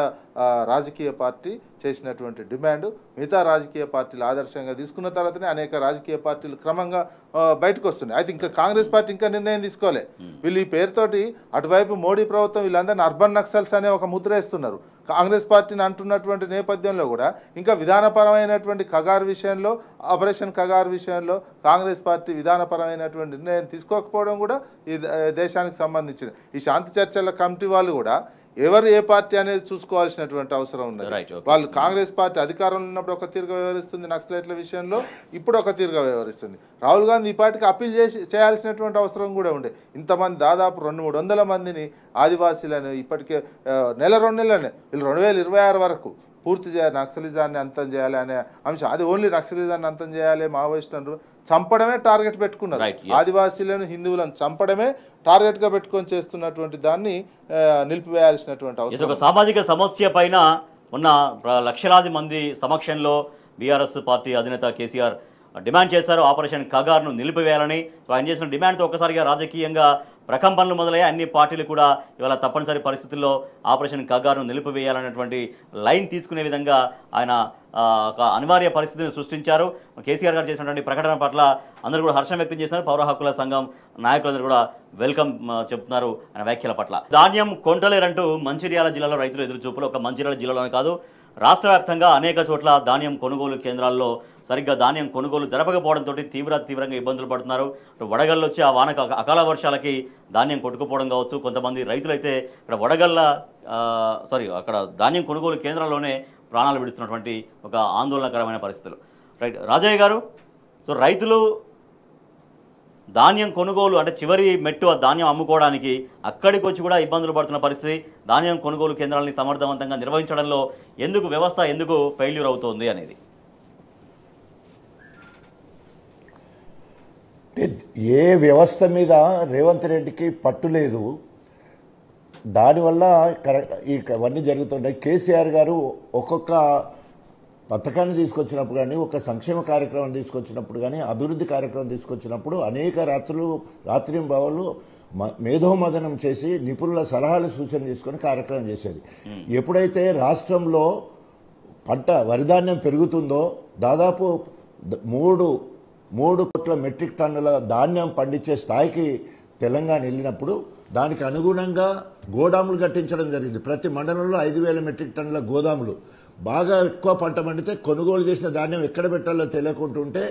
B: రాజకీయ పార్టీ చేసినటువంటి డిమాండ్ మిగతా రాజకీయ పార్టీలు ఆదర్శంగా తీసుకున్న తర్వాతనే అనేక రాజకీయ పార్టీలు క్రమంగా బయటకు వస్తున్నాయి. అయితే ఇంకా కాంగ్రెస్ పార్టీ ఇంకా నిర్ణయం తీసుకోలే. వీళ్ళు ఈ పేరుతోటి అటువైపు మోడీ ప్రభుత్వం వీళ్ళందరినీ అర్బన్ నక్సల్స్ అనే ఒక ముద్ర వేస్తున్నారు. కాంగ్రెస్ పార్టీని అంటున్నటువంటి నేపథ్యంలో కూడా ఇంకా విధానపరమైనటువంటి కగార్ విషయంలో, ఆపరేషన్ కగార్ విషయంలో కాంగ్రెస్ పార్టీ విధానపరమైనటువంటి నిర్ణయం తీసుకోకపోవడం కూడా ఈ దేశానికి సంబంధించిన ఈ శాంతి చర్చల కమిటీ వాళ్ళు కూడా ఎవరు ఏ పార్టీ అనేది చూసుకోవాల్సినటువంటి అవసరం ఉన్నది.
A: Right, okay.
B: వాళ్ళు కాంగ్రెస్ పార్టీ అధికారంలో ఉన్నప్పుడు ఒక తీరుగా వ్యవహరిస్తుంది నక్సలైట్ల విషయంలో, ఇప్పుడు ఒక తీరుగా వ్యవహరిస్తుంది. రాహుల్ గాంధీ ఈ పార్టీకి అప్పీల్ చేయాల్సినటువంటి అవసరం కూడా ఉండే. ఇంతమంది దాదాపు 200-300 మందిని ఆదివాసీలను ఇప్పటికే నెల 2 నెలలనే వీళ్ళు 2026 వరకు పూర్తి చేయాలి, నక్సలిజాన్ని అంతం చేయాలి అనే అంశం. అది ఓన్లీ నక్సలిజాన్ని అంతం చేయాలి, మావోయిస్టులను చంపడమే టార్గెట్ పెట్టుకున్నారు. ఆదివాసీలను హిందువులను చంపడమే టార్గెట్గా పెట్టుకొని చేస్తున్నటువంటి దాన్ని నిలిపివేయాల్సినటువంటి అవసరం.
A: ఒక సామాజిక సమస్య పైన ఉన్న లక్షలాది మంది సమక్షంలో బీఆర్ఎస్ పార్టీ అధినేత కేసీఆర్ డిమాండ్ చేశారు ఆపరేషన్ కగార్ను నిలిపివేయాలని. ఆయన చేసిన డిమాండ్తో ఒక్కసారిగా రాజకీయంగా ప్రకంపనలు మొదలయ్యాయి. అన్ని పార్టీలు కూడా ఇవాళ తప్పనిసరి పరిస్థితుల్లో ఆపరేషన్ కగార్ను నిలిపివేయాలనేటువంటి లైన్ తీసుకునే విధంగా ఆయన ఒక అనివార్య పరిస్థితిని సృష్టించారు. కేసీఆర్ గారు చేసినటువంటి ప్రకటన పట్ల అందరూ కూడా హర్షం వ్యక్తం చేస్తున్నారు. పౌర హక్కుల సంఘం నాయకులందరూ కూడా వెల్కమ్ చెప్తున్నారు ఆయన వ్యాఖ్యల పట్ల. ధాన్యం కొంటలేరంటూ మంచిర్యాల జిల్లాలో రైతులు ఎదురుచూపులు. ఒక మంచిర్యాల జిల్లాలోనే కాదు, రాష్ట్ర వ్యాప్తంగా అనేక చోట్ల ధాన్యం కొనుగోలు కేంద్రాల్లో సరిగ్గా ధాన్యం కొనుగోలు జరపకపోవడంతో తీవ్రంగా ఇబ్బందులు పడుతున్నారు. వడగళ్ళు వచ్చి ఆ వానక అకాల వర్షాలకి ధాన్యం కొట్టుకుపోవడం కావచ్చు. కొంతమంది రైతులైతే అక్కడ ధాన్యం కొనుగోలు కేంద్రాల్లోనే ప్రాణాలు విడుస్తున్నటువంటి ఒక ఆందోళనకరమైన పరిస్థితులు. రైట్ రాజయ్య గారు, సో రైతులు ధాన్యం కొనుగోలు అంటే చివరి మెట్టు ఆ ధాన్యం అమ్ముకోవడానికి అక్కడికి వచ్చి కూడా ఇబ్బందులు పడుతున్న పరిస్థితి. ధాన్యం కొనుగోలు కేంద్రాలని సమర్థవంతంగా నిర్వహించడంలో వ్యవస్థ ఎందుకు ఫెయిల్యూర్ అవుతోంది అనేది
C: ఏ వ్యవస్థ మీద రేవంత్ రెడ్డికి పట్టు లేదు. దానివల్ల ఇవన్నీ జరుగుతుంటాయి. కేసీఆర్ గారు ఒక్కొక్క పథకాన్ని తీసుకొచ్చినప్పుడు కానీ, ఒక సంక్షేమ కార్యక్రమం తీసుకొచ్చినప్పుడు కానీ, అభివృద్ధి కార్యక్రమం తీసుకొచ్చినప్పుడు అనేక రాత్రింబవళ్ళు మేధోమదనం చేసి నిపుణుల సలహాలు సూచనలు తీసుకొని కార్యక్రమం చేసేది. ఎప్పుడైతే రాష్ట్రంలో వరిధాన్యం పెరుగుతుందో దాదాపు 3 కోట్ల మెట్రిక్ టన్నుల ధాన్యం పండించే స్థాయికి తెలంగాణ వెళ్ళినప్పుడు దానికి అనుగుణంగా గోదాములు కట్టించడం జరిగింది. ప్రతి మండలంలో 5,000 మెట్రిక్ టన్నుల గోదాములు. బాగా ఎక్కువ పంట పండితే కొనుగోలు చేసిన ధాన్యం ఎక్కడ పెట్టాలో తెలియకుంటుంటే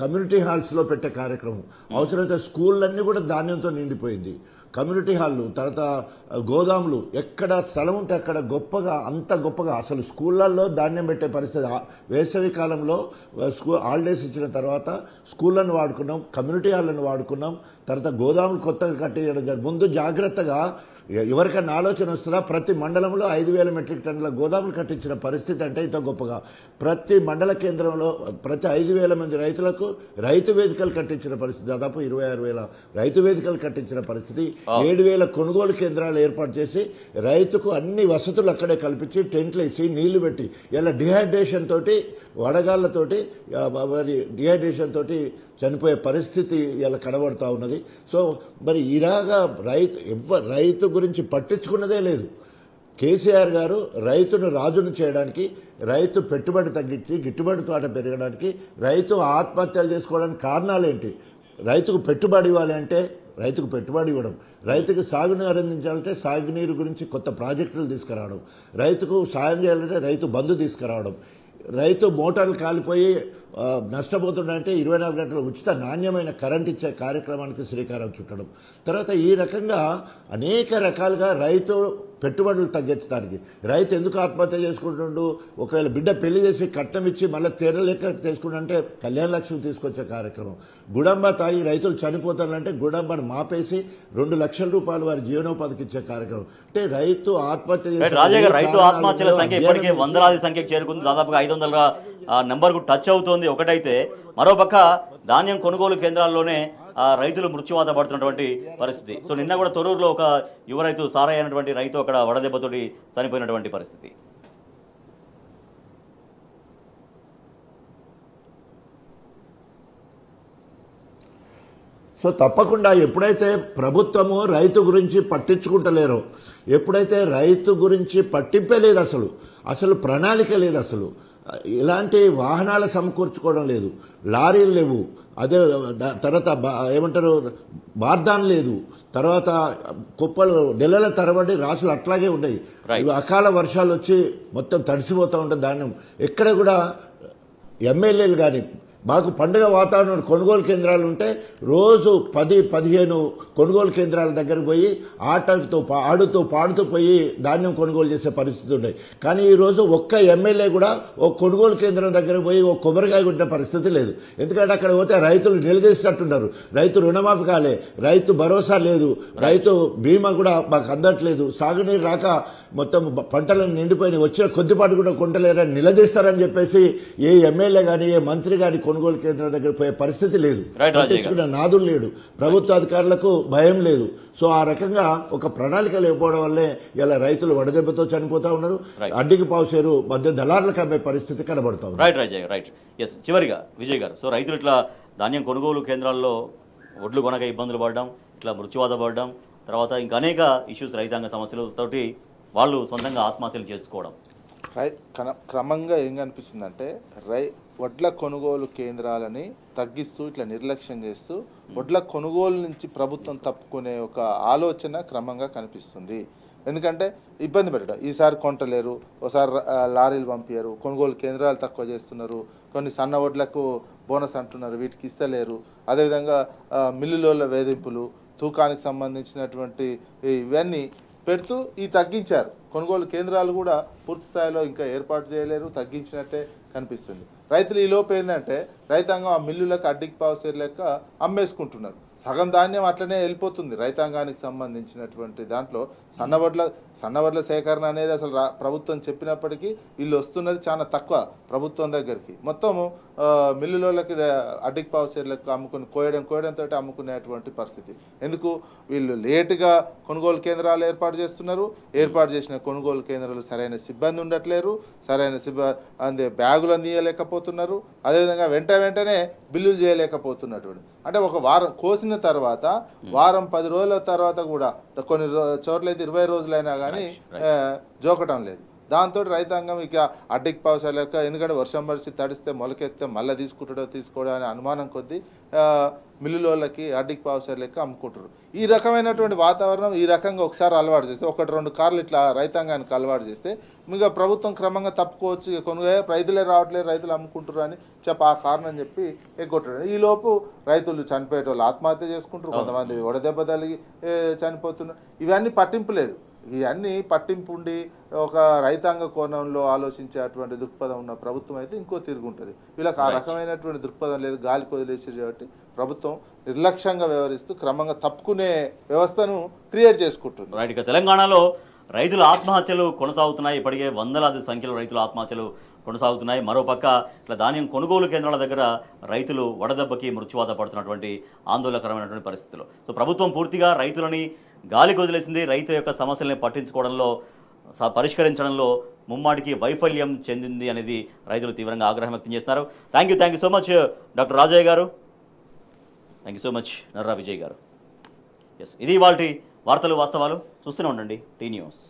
C: కమ్యూనిటీ హాల్స్లో పెట్టే కార్యక్రమం. అవసరమైతే స్కూళ్ళన్నీ కూడా ధాన్యంతో నిండిపోయింది. కమ్యూనిటీ హాళ్ళు, తర్వాత గోదాములు, ఎక్కడ స్థలం ఉంటే అక్కడ అంత గొప్పగా అసలు స్కూళ్ళల్లో ధాన్యం పెట్టే పరిస్థితి. వేసవి కాలంలో హాలిడేస్ ఇచ్చిన తర్వాత స్కూళ్ళను వాడుకున్నాం, కమ్యూనిటీ హాళ్లను వాడుకున్నాం. తర్వాత గోదాములు కొత్తగా కట్టేయడం జరిగింది. ముందు జాగ్రత్తగా ఎవరికైనా ఆలోచన వస్తుందా? ప్రతి మండలంలో 5,000 మెట్రిక్ టన్నుల గోదాములు కట్టించిన పరిస్థితి అంటే ఇంత గొప్పగా. ప్రతి మండల కేంద్రంలో ప్రతి 5,000 మంది రైతులకు రైతు వేదికలు కట్టించిన పరిస్థితి. దాదాపు 26,000 రైతు వేదికలు కట్టించిన పరిస్థితి. 7,000 కొనుగోలు కేంద్రాలు ఏర్పాటు చేసి రైతుకు అన్ని వసతులు అక్కడే కల్పించి టెంట్లు వేసి నీళ్లు పెట్టి ఇలా డిహైడ్రేషన్ తోటి, వడగాళ్లతోటి, డిహైడ్రేషన్ తోటి చనిపోయే పరిస్థితి ఇలా కనబడుతూ ఉన్నది. సో మరి ఇలాగా రైతు గురించి పట్టించుకున్నదే లేదు. కేసీఆర్ గారు రైతును రాజును చేయడానికి, రైతు పెట్టుబడి తగ్గించి గిట్టుబడి తోట పెరగడానికి, రైతు ఆత్మహత్యలు చేసుకోవడానికి కారణాలేంటి? రైతుకు పెట్టుబడి ఇవ్వాలి అంటే రైతుకు పెట్టుబడి ఇవ్వడం, రైతుకు సాగునీరు అందించాలంటే సాగునీరు గురించి కొత్త ప్రాజెక్టులు తీసుకురావడం, రైతుకు సాయం చేయాలంటే రైతు బంధు తీసుకురావడం, రైతు మోటార్లు కాలిపోయి నష్టపోతుందంటే 24 గంటల ఉచిత నాణ్యమైన కరెంట్ ఇచ్చే కార్యక్రమానికి శ్రీకారం చుట్టడం. తర్వాత ఈ రకంగా అనేక రకాలుగా రైతు పెట్టుబడులు తగ్గించడానికి, రైతు ఎందుకు ఆత్మహత్య చేసుకుంటుండు? ఒకవేళ బిడ్డ పెళ్లి చేసి కట్నం ఇచ్చి మళ్ళీ తెరలేక చేసుకుంటే కళ్యాణ లక్ష్మి తీసుకొచ్చే కార్యక్రమం. గుడంబ తాగి రైతులు చనిపోతారంటే గుడంబను మాపేసి 2 లక్షల రూపాయలు వారి జీవనోపాధికి ఇచ్చే కార్యక్రమం. అంటే రైతు ఆత్మహత్య
A: రైతు ఆత్మహత్యల సంఖ్య ఇప్పటికే వందలాది సంఖ్యకు చేరుకుంది. దాదాపుగా 500 నెంబర్కు టచ్ అవుతోంది ఒకటైతే, మరోపక్క ధాన్యం కొనుగోలు కేంద్రాల్లోనే రైతులు మృత్యువాత పడుతున్నటువంటి పరిస్థితి. సో నిన్న కూడా తొర్రూరులో ఒక యువ రైతు సారయ్య అయినటువంటి రైతు అక్కడ వడదెబ్బతోటి చనిపోయినటువంటి పరిస్థితి.
C: సో తప్పకుండా ఎప్పుడైతే ప్రభుత్వము రైతు గురించి పట్టించుకుంటలేరో, ఎప్పుడైతే రైతు గురించి పట్టింపే లేదు, అసలు ప్రణాళిక లేదు, అసలు ఇలాంటి వాహనాల సమకూర్చుకోవడం లేదు, లారీలు లేవు, అదే తర్వాత ఏమంటారు బార్దాన్ లేదు, తర్వాత కుప్పలు నెలల తరబడి రాసులు అట్లాగే ఉన్నాయి. అకాల వర్షాలు వచ్చి మొత్తం తడిసిపోతూ ఉంటుంది ధాన్యం. ఎక్కడ కూడా ఎమ్మెల్యేలు కానీ మాకు పండుగ వాతావరణం కొనుగోలు కేంద్రాలు ఉంటే రోజు 10-15 కొనుగోలు కేంద్రాల దగ్గర పోయి ఆడుతూ పాడుతూ పోయి ధాన్యం కొనుగోలు చేసే పరిస్థితి ఉన్నాయి. కానీ ఈరోజు ఒక్క ఎమ్మెల్యే కూడా ఒక కొనుగోలు కేంద్రం దగ్గర పోయి ఒక కొబ్బరికాయ కొట్టిన పరిస్థితి లేదు. ఎందుకంటే అక్కడ పోతే రైతులు నిలదీసినట్టున్నారు. రైతు రుణమాఫీ కాలే, రైతు భరోసా లేదు, రైతు బీమా కూడా మాకు అందట్లేదు, సాగునీరు రాక మొత్తం పంటలను నిండిపోయిన వచ్చిన కొద్దిపాటు కూడా కొంటలేరని నిలదీస్తారని చెప్పేసి ఏ ఎమ్మెల్యే కానీ ఏ మంత్రి కానీ కొనుగోలు కేంద్రం దగ్గర పోయే పరిస్థితి లేదు. తెచ్చుకున్న నాదులు లేడు, ప్రభుత్వ అధికారులకు భయం లేదు. సో ఆ రకంగా ఒక ప్రణాళిక లేకపోవడం వల్లే ఇలా రైతులు వడదెబ్బతో చనిపోతా ఉన్నారు. అడ్డికి పావుసేరు మధ్య దళారులకు అమ్మే పరిస్థితి కనబడతా ఉంది.
A: రైట్. ఎస్, చివరిగా విజయ్ గారు, సో రైతులు ఇట్లా ధాన్యం కొనుగోలు కేంద్రాల్లో ఒడ్లు కొనక ఇబ్బందులు పడడం, ఇట్లా మృత్యువాత పడడం, తర్వాత ఇంకా అనేక ఇష్యూస్, రైతాంగ సమస్యలతోటి వాళ్ళు సొంతంగా ఆత్మహత్యలు చేసుకోవడం,
B: క్రమంగా ఏం కనిపిస్తుందంటే వడ్ల కొనుగోలు కేంద్రాలని తగ్గిస్తూ ఇట్లా నిర్లక్ష్యం చేస్తూ వడ్ల కొనుగోలు నుంచి ప్రభుత్వం తప్పుకునే ఒక ఆలోచన క్రమంగా కనిపిస్తుంది. ఎందుకంటే ఇబ్బంది పెట్టడం, ఈసారి కొంటలేరు, ఒకసారి లారీలు పంపించారు, కొనుగోలు కేంద్రాలు తక్కువ చేస్తున్నారు, కొన్ని సన్న వడ్లకు బోనస్ అంటున్నారు, వీటికి ఇస్తలేరు. అదేవిధంగా మిల్లుల వేధింపులు, తూకానికి సంబంధించినటువంటి ఇవన్నీ పెడుతూ తగ్గించారు. కొనుగోలు కేంద్రాలు కూడా పూర్తి స్థాయిలో ఇంకా ఏర్పాటు చేయలేరు, తగ్గించినట్టే కనిపిస్తుంది. రైతులు ఈ లోపు ఏంటంటే రైతాంగం ఆ మిల్లులకు అడ్డికి పావుసేరు లెక్క అమ్మేసుకుంటున్నారు. సగం ధాన్యం అట్లనే వెళ్ళిపోతుంది. రైతాంగానికి సంబంధించినటువంటి దాంట్లో సన్నవడ్ల సేకరణ అనేది అసలు ప్రభుత్వం చెప్పినప్పటికీ వీళ్ళు వస్తున్నది చాలా తక్కువ ప్రభుత్వం దగ్గరికి. మొత్తము మిల్లులోకి అడ్డికి పావుసేర్లకు కోయడంతో అమ్ముకునేటువంటి పరిస్థితి. ఎందుకు వీళ్ళు లేటుగా కొనుగోలు కేంద్రాలు ఏర్పాటు చేస్తున్నారు. ఏర్పాటు చేసిన కొనుగోలు కేంద్రాలు సరైన సిబ్బంది ఉండట్లేరు, సరైన బ్యాగులు అందియలేకపోతున్నారు. అదేవిధంగా వెంటనే బిల్లులు చేయలేకపోతున్నటువంటి, అంటే ఒక వారం కోసిన తర్వాత వారం 10 రోజుల తర్వాత కూడా కొన్ని చోట్ల అయితే 20 రోజులైనా కానీ జోకటం లేదు. దాంతో రైతాంగం ఇక అడ్డికి పావుసాల లెక్క, ఎందుకంటే వర్షం పడిచి తడిస్తే మొలకెత్తే మళ్ళీ తీసుకోవడం అనే అనుమానం కొద్దీ మిల్లులోళ్ళకి అడ్డికి పావుసాల లెక్క అమ్ముకుంటారు. ఈ రకమైనటువంటి వాతావరణం ఈ రకంగా ఒకసారి అలవాటు చేస్తే, 1-2 కార్లు ఇట్లా రైతాంగానికి అలవాటు చేస్తే ఇంకా ప్రభుత్వం క్రమంగా తప్పుకోవచ్చు. రైతులే రావట్లేదు, రైతులు అమ్ముకుంటారు అని ఆ కారణం చెప్పి ఎగ్గొట్టడం. ఈలోపు రైతులు చనిపోయేట వాళ్ళు ఆత్మహత్య చేసుకుంటారు, కొంతమంది వడదెబ్బ తగిలి చనిపోతున్నారు. ఇవన్నీ పట్టింపు లేదు. ఇవన్నీ పట్టింపు ఉండి ఒక రైతాంగ కోణంలో ఆలోచించేటువంటి దృక్పథం ఉన్న ప్రభుత్వం అయితే ఇంకో తిరుగుంటుంది. వీళ్ళకి ఆ రకమైనటువంటి దృక్పథం లేదు, గాలికి వదిలేసి కాబట్టి ప్రభుత్వం నిర్లక్ష్యంగా వ్యవహరిస్తూ క్రమంగా తప్పుకునే వ్యవస్థను క్రియేట్ చేసుకుంటుంది.
A: రైట్. ఇక తెలంగాణలో రైతుల ఆత్మహత్యలు కొనసాగుతున్నాయి. ఇప్పటికే వందలాది సంఖ్యలో రైతుల ఆత్మహత్యలు కొనసాగుతున్నాయి. మరోపక్క ఇట్లా ధాన్యం కొనుగోలు కేంద్రాల దగ్గర రైతులు వడదెబ్బకి మృత్యువాత పడుతున్నటువంటి ఆందోళనకరమైనటువంటి పరిస్థితులు. సో ప్రభుత్వం పూర్తిగా రైతులని గాలికి వదిలేసింది. రైతు యొక్క సమస్యల్ని పట్టించుకోవడంలో, పరిష్కరించడంలో ముమ్మాటికి వైఫల్యం చెందింది అనేది రైతులు తీవ్రంగా ఆగ్రహం వ్యక్తం చేస్తున్నారు. Thank you so much doctor Rajaiah గారు. Thank you so much Narra Vijay గారు. ఎస్, ఇది ఇవాల్టి వార్తలు వాస్తవాలు. చూస్తూనే ఉండండి టీ న్యూస్.